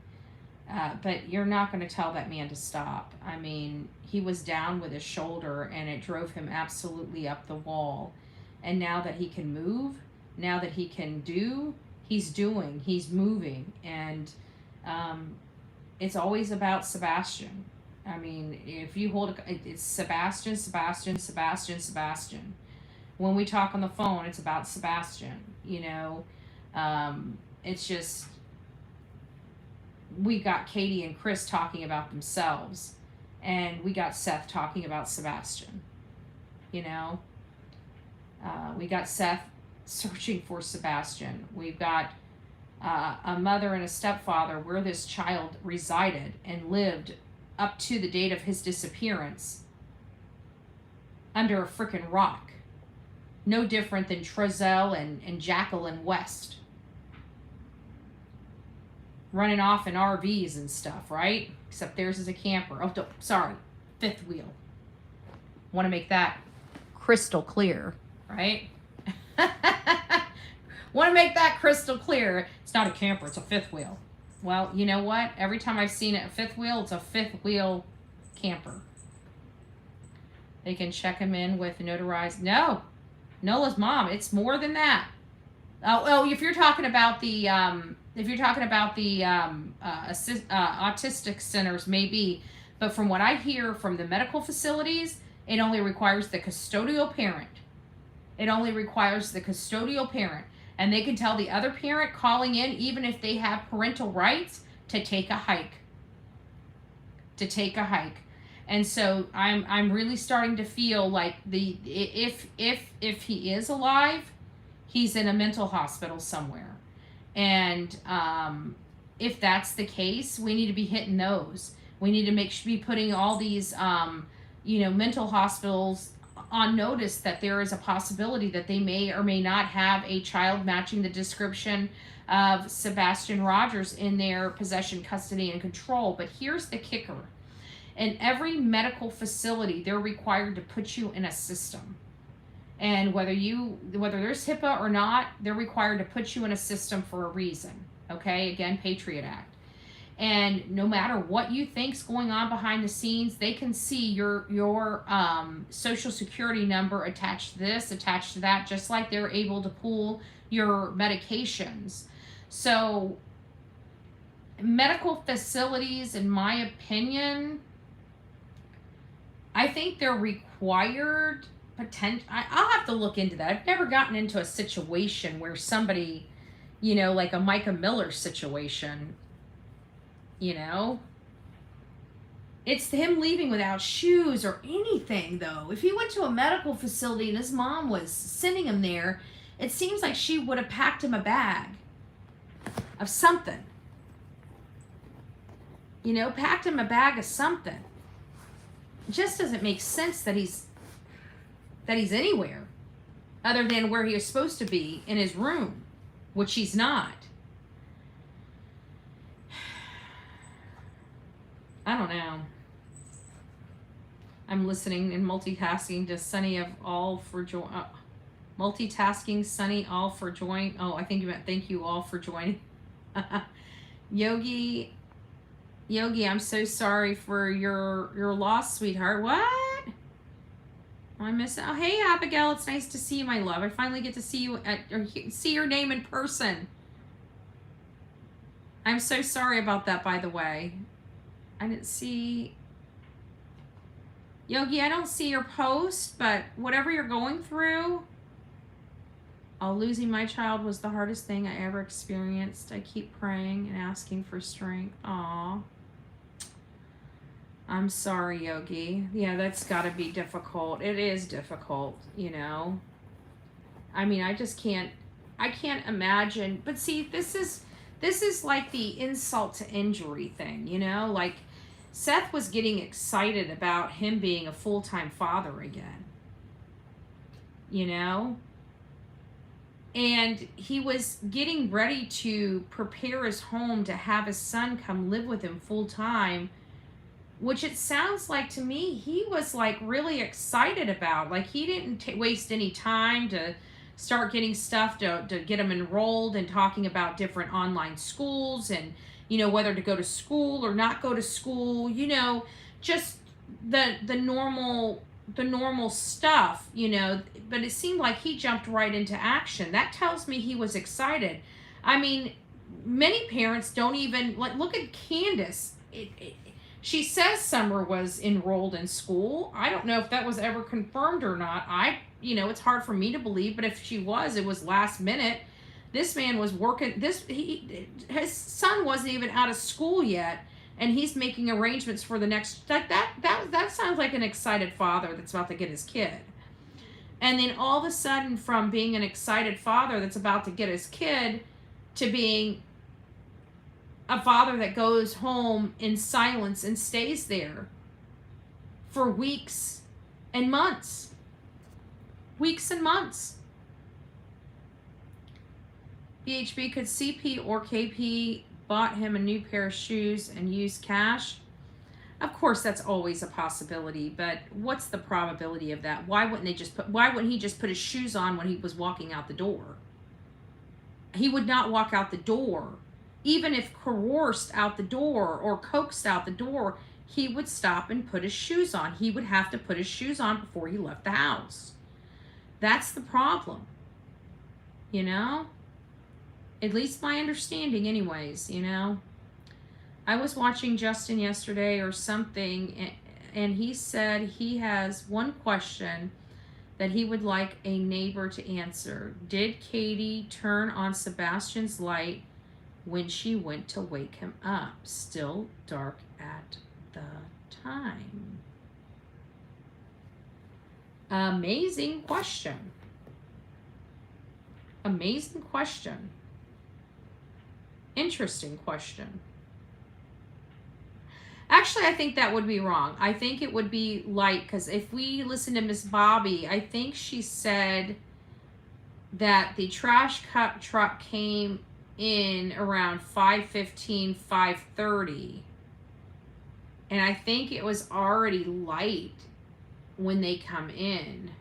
But you're not going to tell that man to stop. I mean, he was down with his shoulder, and it drove him absolutely up the wall. And now that he can move, now that he can do, he's moving. And it's always about Sebastian. I mean, if you it's Sebastian, Sebastian, Sebastian, Sebastian. When we talk on the phone, it's about Sebastian, you know. It's just, we got Katie and Chris talking about themselves, and we got Seth talking about Sebastian, you know. We got Seth searching for Sebastian. We've got a mother and a stepfather where this child resided and lived up to the date of his disappearance under a frickin' rock. No different than Trezell and Jacqueline West. Running off in RVs and stuff, right? Except theirs is a camper. Oh, sorry, fifth wheel. Want to make that crystal clear, right? Want to make that crystal clear. It's not a camper, it's a fifth wheel. Well, you know what? Every time I've seen it, a fifth wheel, it's a fifth wheel camper. They can check him in with notarized. No, Nola's mom. It's more than that. Oh, if you're talking about the autistic centers, maybe, but from what I hear from the medical facilities, it only requires the custodial parent. It only requires the custodial parent. And they can tell the other parent calling in, even if they have parental rights, to take a hike. And so I'm really starting to feel like if he is alive, he's in a mental hospital somewhere. And if that's the case, we need to be hitting those. We need to be putting all these mental hospitals on notice that there is a possibility that they may or may not have a child matching the description of Sebastian Rogers in their possession, custody, and control. But here's the kicker. In every medical facility, they're required to put you in a system. And whether there's HIPAA or not, they're required to put you in a system for a reason. Okay? Again, Patriot Act. And no matter what you think's going on behind the scenes, they can see your social security number attached to this, attached to that, just like they're able to pull your medications. So medical facilities, in my opinion, I think they're required. I'll have to look into that. I've never gotten into a situation where somebody, like a Micah Miller situation, it's him leaving without shoes or anything, though. If he went to a medical facility and his mom was sending him there, it seems like she would have packed him a bag of something. Packed him a bag of something. It just doesn't make sense that he's anywhere other than where he was supposed to be, in his room, which he's not. I don't know. I'm listening and multitasking to Sunny of all for joy. Multitasking Sunny all for join. Oh, I think you meant thank you all for joining. Yogi, I'm so sorry for your loss, sweetheart. What? I miss it. Oh, hey Abigail, it's nice to see you, my love. I finally get to see you or see your name in person. I'm so sorry about that, by the way. I didn't see. Yogi, I don't see your post, but whatever you're going through. Oh, losing my child was the hardest thing I ever experienced. I keep praying and asking for strength. Aw. I'm sorry, Yogi. Yeah, that's got to be difficult. It is difficult, you know. I mean, I can't imagine. But see, this is like the insult to injury thing, you know? Like Seth was getting excited about him being a full-time father again. You know? And he was getting ready to prepare his home to have his son come live with him full-time, which it sounds like to me he was like really excited about. Like he didn't waste any time to start getting stuff to get him enrolled and talking about different online schools and, you know, whether to go to school or not go to school, you know, just the normal stuff, you know. But it seemed like he jumped right into action. That tells me he was excited. I mean, many parents don't even, like, look at Candace. She says Summer was enrolled in school. I don't know if that was ever confirmed or not. You know, it's hard for me to believe, but if she was, it was last minute. This man was working, his son wasn't even out of school yet, and he's making arrangements for the next, that sounds like an excited father that's about to get his kid. And then all of a sudden, from being an excited father that's about to get his kid to being a father that goes home in silence and stays there for weeks and months. Weeks and months. BHB, could CP or KP bought him a new pair of shoes and used cash? Of course, that's always a possibility, but what's the probability of that? Why wouldn't he just put his shoes on when he was walking out the door? He would not walk out the door. Even if coerced out the door or coaxed out the door, he would stop and put his shoes on. He would have to put his shoes on before he left the house. That's the problem. You know? At least my understanding anyways, you know? I was watching Justin yesterday or something, and he said he has one question that he would like a neighbor to answer. Did Katie turn on Sebastian's light when she went to wake him up? Still dark at the time. Amazing question. Amazing question. Interesting question. Actually, I think that would be wrong. I think it would be light, because if we listen to Miss Bobby, I think she said that the trash truck came in around 5:15, 5:30. And I think it was already light when they come in.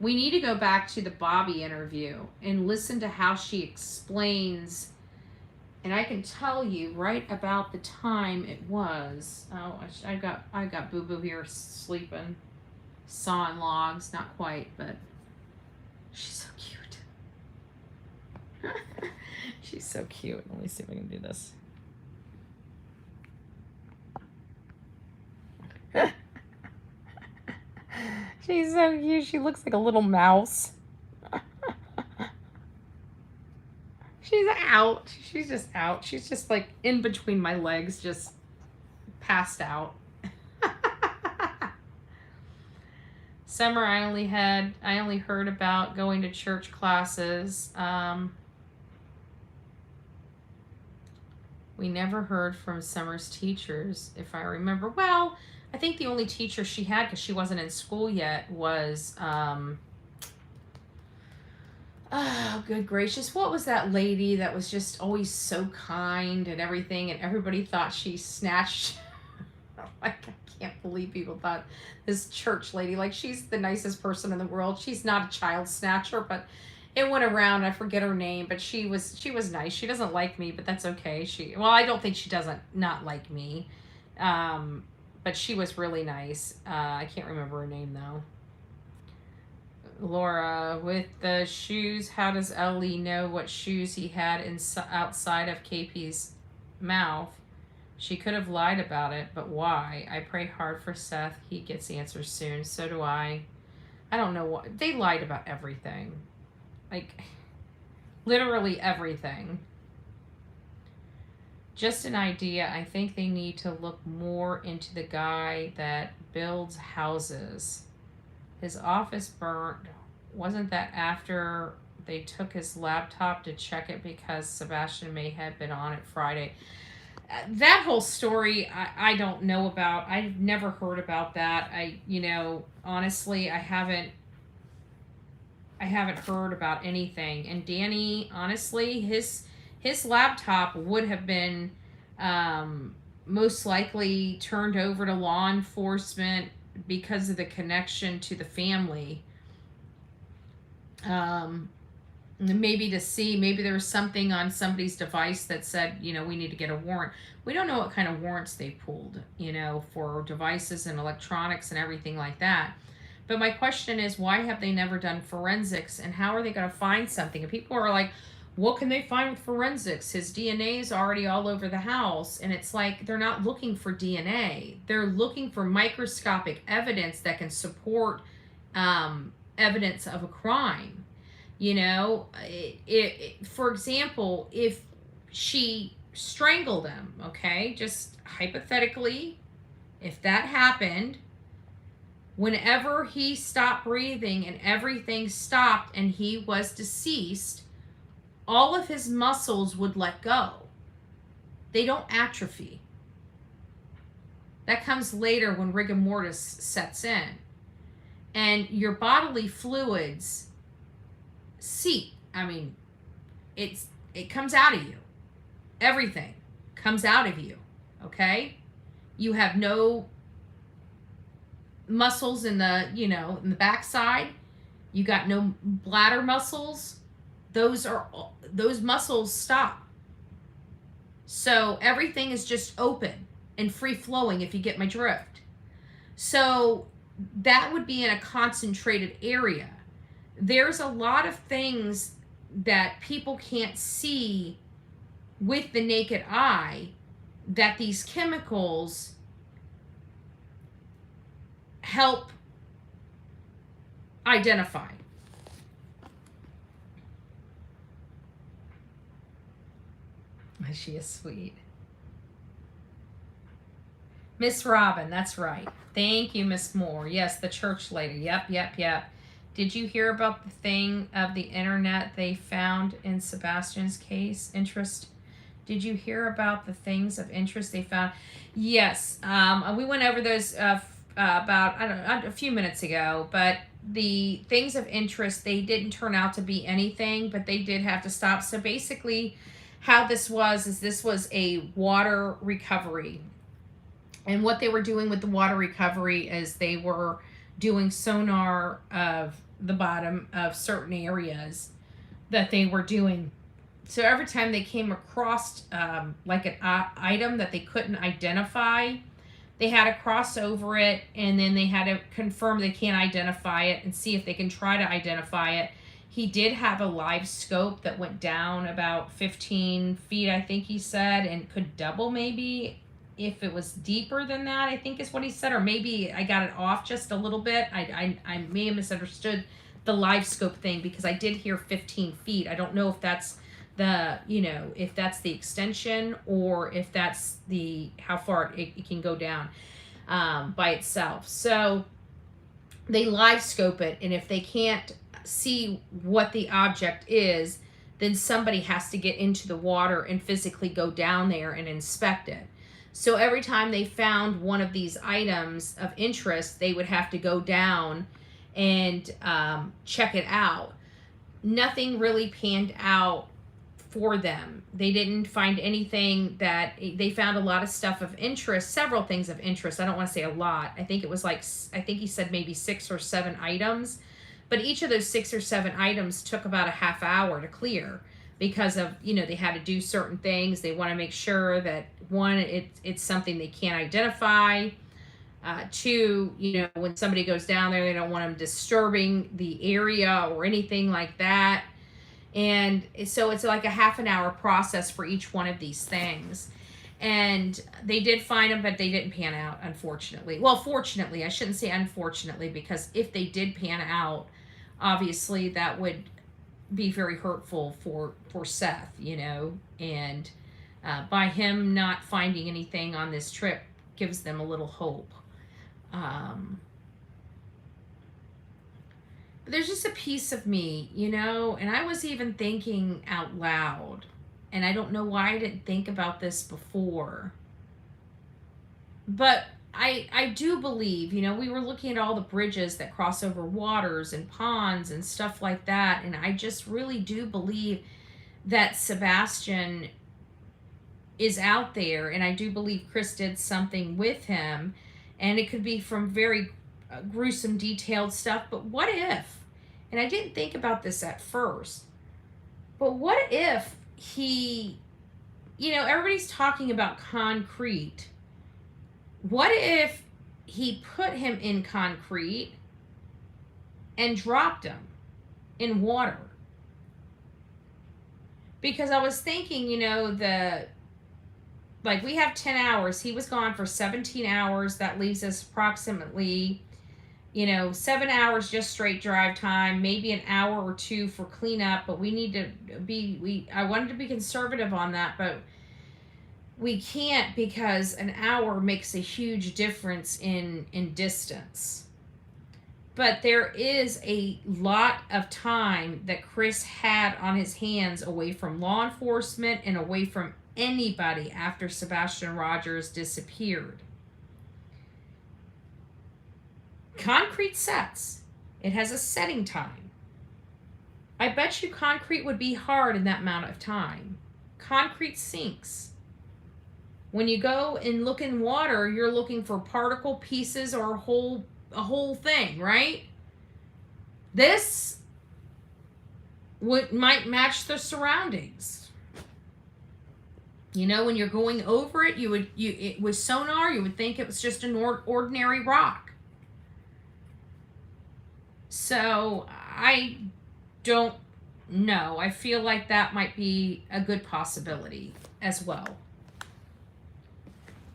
We need to go back to the Bobby interview and listen to how she explains. And I can tell you right about the time it was. Oh, I got Boo Boo here sleeping, sawing logs. Not quite, but she's so cute. She's so cute. Let me see if I can do this. She's so cute. She looks like a little mouse. She's out. She's just out. She's just like in between my legs, just passed out. Summer, I only heard about going to church classes. We never heard from Summer's teachers, if I remember. Well, I think the only teacher she had, because she wasn't in school yet, was oh, good gracious. What was that lady that was just always so kind and everything, and everybody thought she snatched, like, I can't believe people thought this church lady, like, she's the nicest person in the world. She's not a child snatcher, but it went around. I forget her name, but she was nice. She doesn't like me, but that's okay. I don't think she doesn't not like me. But she was really nice. I can't remember her name though. Laura, with the shoes, how does Ellie know what shoes he had outside of KP's mouth? She could have lied about it, but why? I pray hard for Seth. He gets answers soon. So do I. I don't know what. They lied about everything. Like, literally everything. Just an idea. I think they need to look more into the guy that builds houses. His office burnt. Wasn't that after they took his laptop to check it because Sebastian may have been on it Friday? That whole story, I don't know about. I've never heard about that. Honestly, I haven't heard about anything. And Danny, honestly, his laptop would have been most likely turned over to law enforcement because of the connection to the family. Maybe to see, maybe there was something on somebody's device that said, we need to get a warrant. We don't know what kind of warrants they pulled, for devices and electronics and everything like that. But my question is, why have they never done forensics, and how are they going to find something? And people are like, what can they find with forensics? His DNA is already all over the house. And it's like, they're not looking for DNA. They're looking for microscopic evidence that can support evidence of a crime. For example, if she strangled him, okay, just hypothetically, if that happened, whenever he stopped breathing and everything stopped and he was deceased, all of his muscles would let go. They don't atrophy. That comes later when rigor mortis sets in. And your bodily fluids seep. It comes out of you. Everything comes out of you, okay? You have no muscles in the backside. You got no bladder muscles. Those muscles stop. So everything is just open and free flowing, if you get my drift. So that would be in a concentrated area. There's a lot of things that people can't see with the naked eye that these chemicals help identify. She is sweet. Miss Robin, that's right. Thank you, Miss Moore. Yes, the church lady. Yep. Did you hear about the thing of the internet they found in Sebastian's case? Interest? Did you hear about the things of interest they found? Yes. We went over those about, a few minutes ago, but the things of interest, they didn't turn out to be anything, but they did have to stop. So basically, how this was a water recovery. And what they were doing with the water recovery is they were doing sonar of the bottom of certain areas that they were doing. So every time they came across like an item that they couldn't identify, they had to cross over it, and then they had to confirm they can't identify it and see if they can try to identify it. He did have a live scope that went down about 15 feet, I think he said, and could double maybe if it was deeper than that, I think is what he said, or maybe I got it off just a little bit. I may have misunderstood the live scope thing, because I did hear 15 feet. I don't know if that's if that's the extension, or if that's how far it can go down by itself. So they live scope it, and if they can't see what the object is, then somebody has to get into the water and physically go down there and inspect it. So every time they found one of these items of interest, they would have to go down and check it out. Nothing really panned out for them. They didn't find anything that they found a lot of stuff of interest, several things of interest. I don't want to say a lot. I think it was like, I think he said maybe 6 or 7 items, but each of those 6 or 7 items took about a half hour to clear because of, you know, they had to do certain things. They want to make sure that one, it's something they can't identify. 2, you know, when somebody goes down there, they don't want them disturbing the area or anything like that. And so it's like a half an hour process for each one of these things. And they did find them, but they didn't pan out, unfortunately. Well, fortunately, I shouldn't say unfortunately, because if they did pan out, obviously that would be very hurtful for Seth, you know. And by him not finding anything on this trip gives them a little hope. But there's just a piece of me, you know, and I was even thinking out loud, and I don't know why I didn't think about this before. But I do believe, you know, we were looking at all the bridges that cross over waters and ponds and stuff like that, and I just really do believe that Sebastian is out there, and I do believe Chris did something with him, and it could be from very gruesome, detailed stuff. But what if, and I didn't think about this at first, but what if he, you know, everybody's talking about concrete. What if he put him in concrete and dropped him in water? Because I was thinking, you know, like we have 10 hours. He was gone for 17 hours. That leaves us approximately, you know, 7 hours just straight drive time, maybe an hour or 2 for cleanup. But we need to be, I wanted to be conservative on that, but we can't, because an hour makes a huge difference in distance. But there is a lot of time that Chris had on his hands away from law enforcement and away from anybody after Sebastian Rogers disappeared. Concrete sets. It has a setting time. I bet you concrete would be hard in that amount of time. Concrete sinks. When you go and look in water, you're looking for particle pieces or a whole thing, right? This might match the surroundings. You know, when you're going over it, with sonar, you would think it was just an ordinary rock. So I don't know. I feel like that might be a good possibility as well.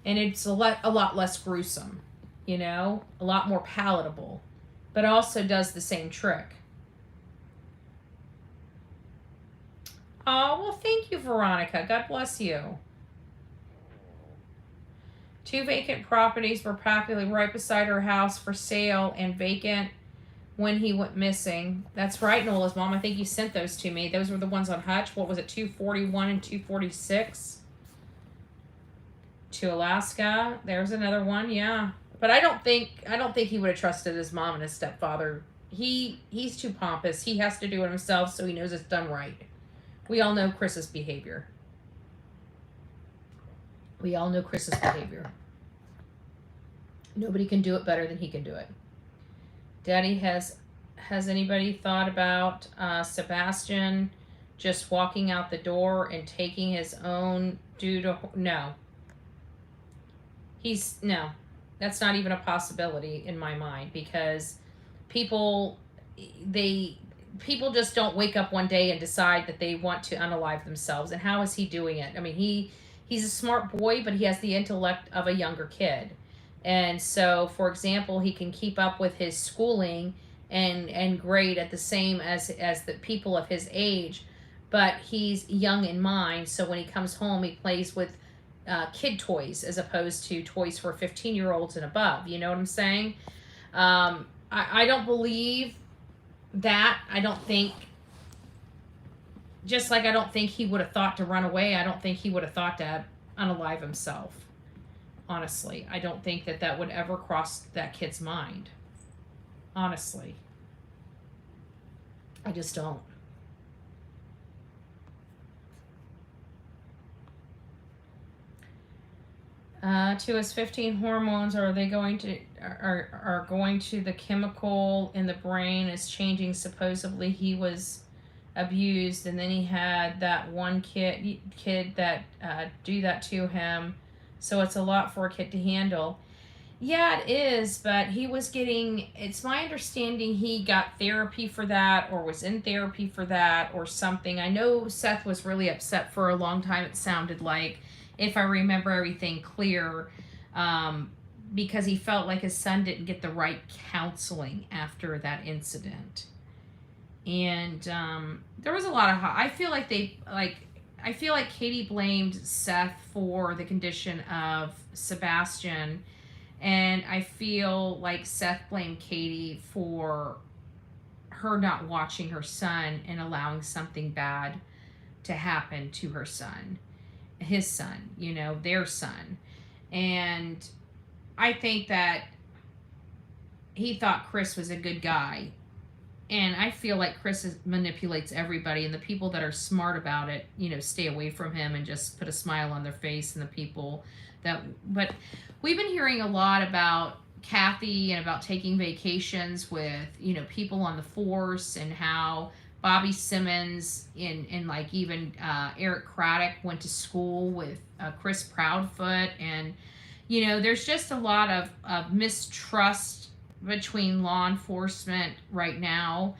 And it's a lot less gruesome, you know, a lot more palatable, but also does the same trick. Oh, well, thank you, Veronica. God bless you. 2 vacant properties were practically right beside her house for sale and vacant when he went missing. That's right, Nola's mom. I think you sent those to me. Those were the ones on Hutch. What was it, 241 and 246? To Alaska. There's another one, yeah. But I don't think he would have trusted his mom and his stepfather. He's too pompous. He has to do it himself, so he knows it's done right. We all know Chris's behavior. Nobody can do it better than he can do it. Daddy, has anybody thought about Sebastian just walking out the door and taking his own due to... No. No. That's not even a possibility in my mind, because people just don't wake up one day and decide that they want to unalive themselves. And how is he doing it? I mean, he's a smart boy, but he has the intellect of a younger kid. And so, for example, he can keep up with his schooling and grade at the same as the people of his age, but he's young in mind. So when he comes home, he plays with kid toys as opposed to toys for 15-year-olds and above. You know what I'm saying? I don't believe that. I don't think, just like I don't think he would have thought to run away, I don't think he would have thought to unalive himself. Honestly, I don't think that would ever cross that kid's mind. Honestly. I just don't. To his 15 hormones, are they going to are going to the chemical in the brain is changing. Supposedly he was abused, and then he had that one kid that do that to him. So it's a lot for a kid to handle. Yeah, it is, but he was getting, it's my understanding he got therapy for that or was in therapy for that or something. I know Seth was really upset for a long time, it sounded like, if I remember everything clear, because he felt like his son didn't get the right counseling after that incident. And there was a lot of, I feel like I feel like Katie blamed Seth for the condition of Sebastian. And I feel like Seth blamed Katie for her not watching her son and allowing something bad to happen to her son, his son, their son. And I think that he thought Chris was a good guy. And I feel like Chris manipulates everybody, and the people that are smart about it, stay away from him and just put a smile on their face. And the people but we've been hearing a lot about Kathy and about taking vacations with, people on the force, and how Bobby Simmons and like even Eric Craddock went to school with Chris Proudfoot. And, there's just a lot of mistrust between law enforcement right now.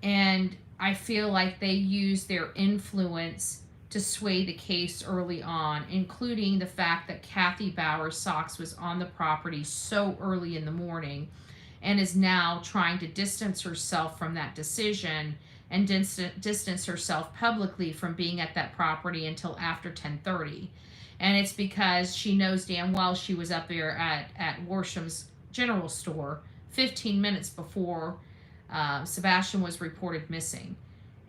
And I feel like they use their influence to sway the case early on, including the fact that Kathy Bowersox was on the property so early in the morning and is now trying to distance herself from that decision and distance herself publicly from being at that property until after 10:30. And it's because she knows damn well she was up there at Worsham's General Store 15 minutes before Sebastian was reported missing.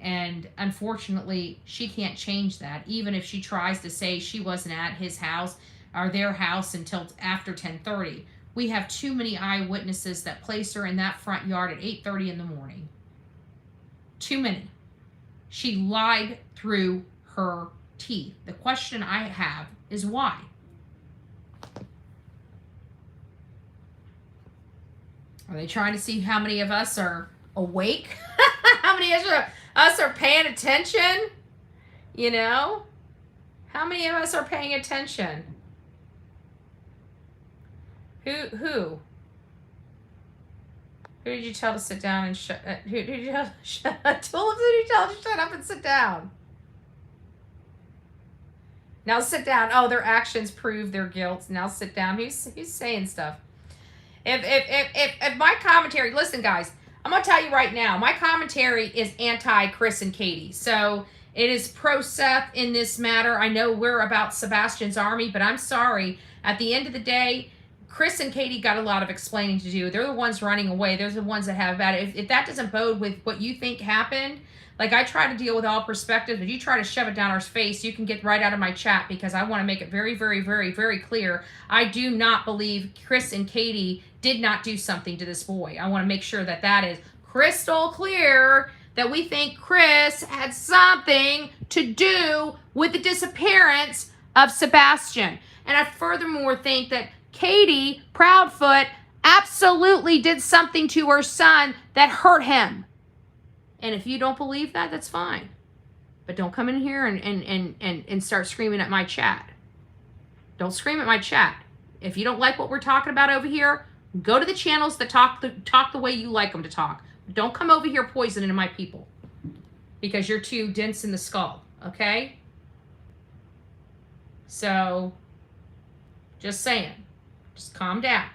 And unfortunately, she can't change that. Even if she tries to say she wasn't at his house or their house until after 10:30. We have too many eyewitnesses that place her in that front yard at 8:30 in the morning. Too many. She lied through her teeth. The question I have is why? Are they trying to see how many of us are awake? How many of us are paying attention? How many of us are paying attention? Who did you tell to sit down and shut? Who did you tell? Who did you tell to shut up and sit down? Now sit down. Oh, their actions prove their guilt. Now sit down. Who's saying stuff? If my commentary, listen, guys, I'm gonna tell you right now, my commentary is anti Chris and Katie. So it is pro Seth in this matter. I know we're about Sebastian's army, but I'm sorry. At the end of the day, Chris and Katie got a lot of explaining to do. They're the ones running away. They're the ones that have bad. If that doesn't bode with what you think happened, like I try to deal with all perspectives, but you try to shove it down our face, you can get right out of my chat, because I want to make it very, very, very, very clear. I do not believe Chris and Katie did not do something to this boy. I want to make sure that that is crystal clear, that we think Chris had something to do with the disappearance of Sebastian. And I furthermore think that Katie Proudfoot absolutely did something to her son that hurt him. And if you don't believe that, that's fine. But don't come in here and start screaming at my chat. Don't scream at my chat. If you don't like what we're talking about over here, go to the channels that talk the way you like them to talk. Don't come over here poisoning my people, because you're too dense in the skull, okay? So, just saying. Just calm down.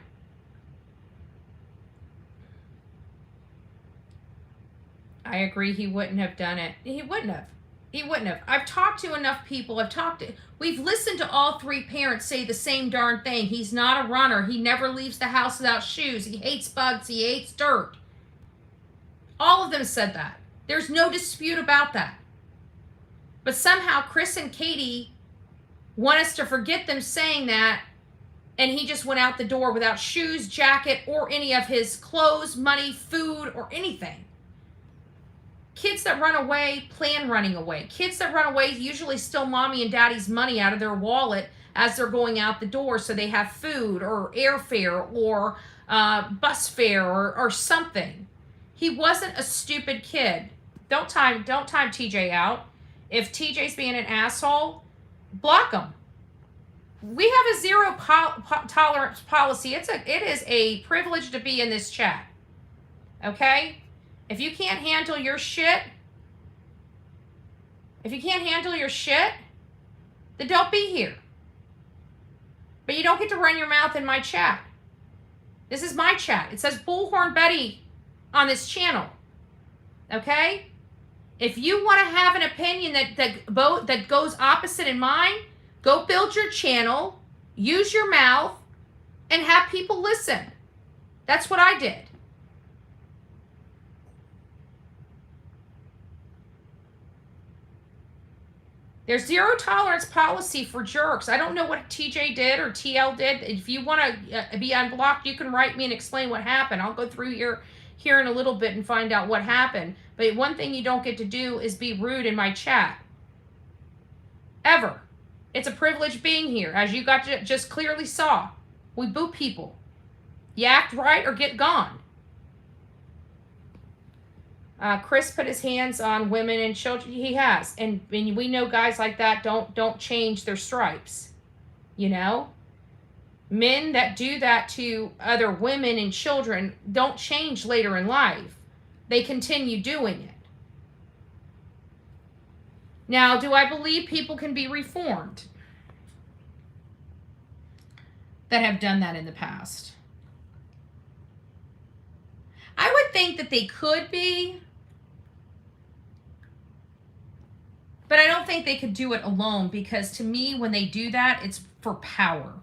I agree, he wouldn't have done it. He wouldn't have. He wouldn't have. I've talked to enough people. We've listened to all three parents say the same darn thing. He's not a runner. He never leaves the house without shoes. He hates bugs. He hates dirt. All of them said that. There's no dispute about that. But somehow Chris and Katie want us to forget them saying that, and he just went out the door without shoes, jacket, or any of his clothes, money, food, or anything. Kids that run away plan running away. Kids that run away usually steal mommy and daddy's money out of their wallet as they're going out the door so they have food or airfare or bus fare or something. He wasn't a stupid kid. Don't time TJ out. If TJ's being an asshole, block him. We have a zero tolerance policy. It is a privilege to be in this chat. Okay? If you can't handle your shit, then don't be here. But you don't get to run your mouth in my chat. This is my chat. It says Bullhorn Betty on this channel. Okay? If you want to have an opinion that goes opposite in mine, go build your channel, use your mouth, and have people listen. That's what I did. There's zero tolerance policy for jerks. I don't know what TJ did or TL did. If you want to be unblocked, you can write me and explain what happened. I'll go through here in a little bit and find out what happened. But one thing you don't get to do is be rude in my chat. Ever. It's a privilege being here, as you just clearly saw. We boot people. You act right or get gone. Chris put his hands on women and children. He has, and we know guys like that don't change their stripes. You know, men that do that to other women and children don't change later in life. They continue doing it. Now, do I believe people can be reformed that have done that in the past? I would think that they could be, but I don't think they could do it alone, because to me, when they do that, it's for power,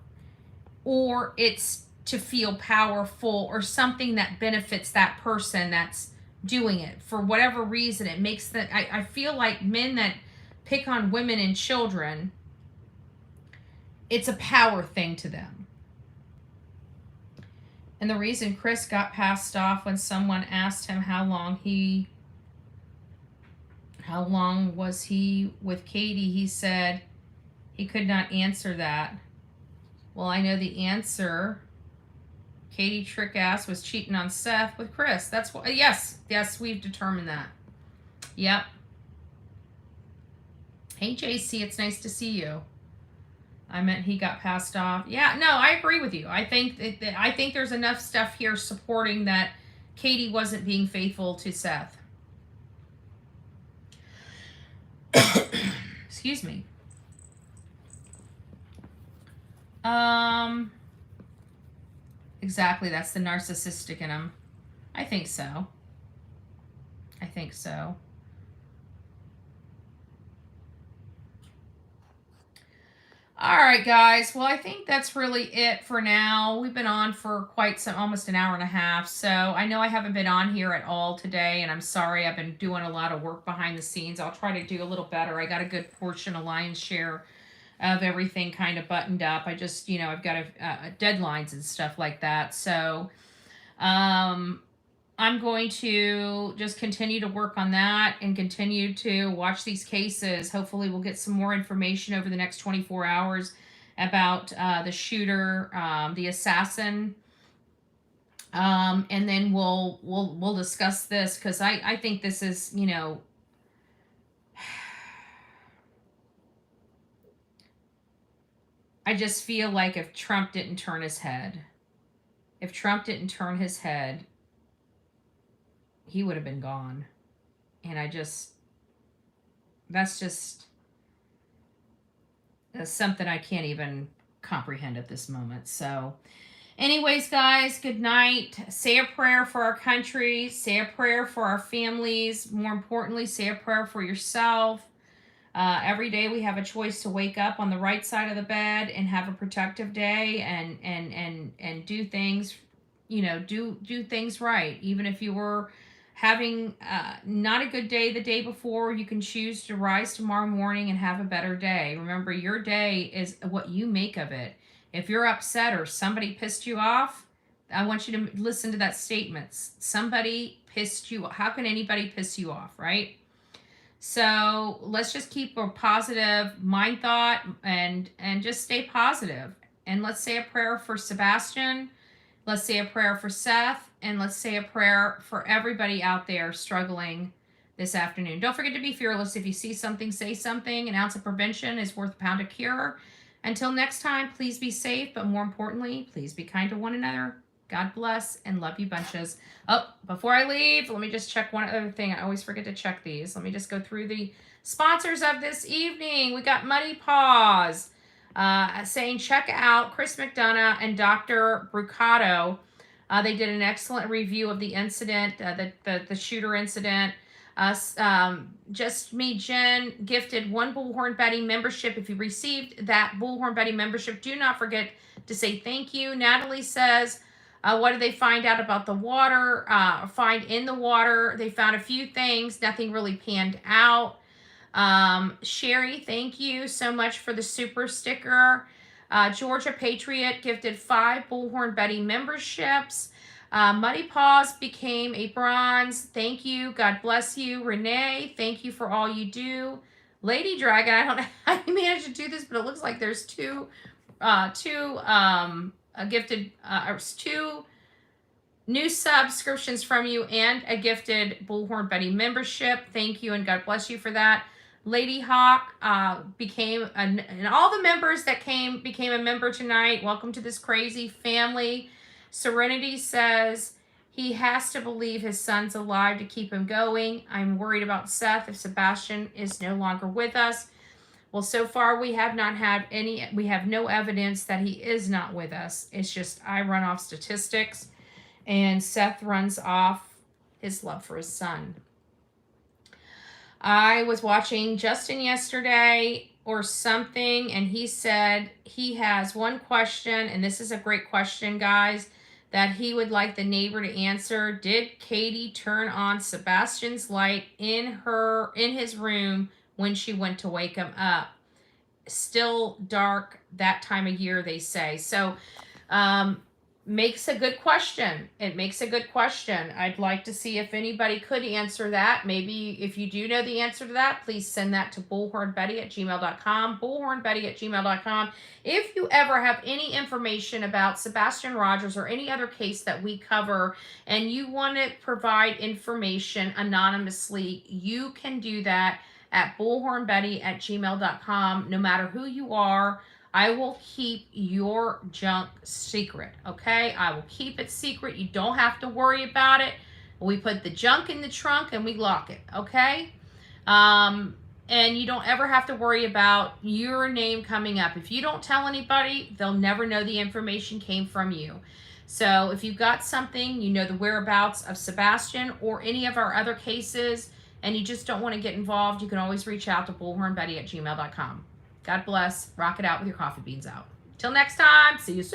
or it's to feel powerful, or something that benefits that person that's doing it. For whatever reason, it makes that, I feel like men that pick on women and children, it's a power thing to them. And the reason Chris got passed off when someone asked him how long was he with Katie, he said he could not answer that. Well, I know the answer. Katie trick ass was cheating on Seth with Chris. That's what. Yes, we've determined that. Yep. Hey, JC, it's nice to see you. I meant he got passed off. Yeah, no, I agree with you. I think there's enough stuff here supporting that Katie wasn't being faithful to Seth. Excuse me. Exactly, that's the narcissistic in him. I think so. All right, guys. Well, I think that's really it for now. We've been on for almost an hour and a half. So I know I haven't been on here at all today, and I'm sorry. I've been doing a lot of work behind the scenes. I'll try to do a little better. I got a good portion, a lion's share of everything kind of buttoned up. I just, I've got deadlines and stuff like that. So, I'm going to just continue to work on that and continue to watch these cases. Hopefully we'll get some more information over the next 24 hours about the shooter, the assassin. And then we'll discuss this, because I think this is, I just feel like if Trump didn't turn his head, he would have been gone. And that's something I can't even comprehend at this moment. So anyways, guys, good night. Say a prayer for our country. Say a prayer for our families. More importantly, say a prayer for yourself. Every day we have a choice to wake up on the right side of the bed and have a productive day and do things, do things right. Even if you were having not a good day the day before, you can choose to rise tomorrow morning and have a better day. Remember, your day is what you make of it. If you're upset or somebody pissed you off, I want you to listen to that statement. Somebody pissed you off. How can anybody piss you off, right? So let's just keep a positive mind thought and just stay positive. And let's say a prayer for Sebastian. Let's say a prayer for Seth, and let's say a prayer for everybody out there struggling this afternoon. Don't forget to be fearless. If you see something, say something. An ounce of prevention is worth a pound of cure. Until next time, please be safe, but more importantly, please be kind to one another. God bless and love you bunches. Oh, before I leave, let me just check one other thing. I always forget to check these. Let me just go through the sponsors of this evening. We got Muddy Paws saying check out Chris McDonough and Dr. Brucato. They did an excellent review of the incident, the shooter incident. Just Me Jen gifted one Bullhorn Betty membership. If you received that Bullhorn Betty membership, do not forget to say thank you. Natalie says, what did they find out about the water? Find in the water. They found a few things. Nothing really panned out. Sherry, thank you so much for the super sticker. Georgia Patriot gifted 5 Bullhorn Betty memberships. Muddy Paws became a bronze. Thank you. God bless you. Renee, thank you for all you do. Lady Dragon, I don't know how you managed to do this, but it looks like there's two new subscriptions from you and a gifted Bullhorn Betty membership. Thank you and God bless you for that. Lady Hawk and all the members that became a member tonight. Welcome to this crazy family. Serenity says he has to believe his son's alive to keep him going. I'm worried about Seth if Sebastian is no longer with us. Well, so far we have no evidence that he is not with us. It's just I run off statistics and Seth runs off his love for his son. I was watching Justin yesterday or something, and he said he has one question, and this is a great question, guys, that he would like the neighbor to answer. Did Katie turn on Sebastian's light in his room when she went to wake him up? Still dark that time of year, they say. So, makes a good question. It makes a good question. I'd like to see if anybody could answer that. Maybe if you do know the answer to that, please send that to bullhornbetty@gmail.com, bullhornbetty@gmail.com. If you ever have any information about Sebastian Rogers or any other case that we cover and you want to provide information anonymously, you can do that at bullhornbetty@gmail.com. No matter who you are, I will keep your junk secret, okay? I will keep it secret. You don't have to worry about it. We put the junk in the trunk and we lock it, okay? And you don't ever have to worry about your name coming up. If you don't tell anybody, they'll never know the information came from you. So if you've got something, you know the whereabouts of Sebastian or any of our other cases, and you just don't want to get involved, you can always reach out to bullhornbetty@gmail.com. God bless. Rock it out with your coffee beans out. Till next time. See you soon.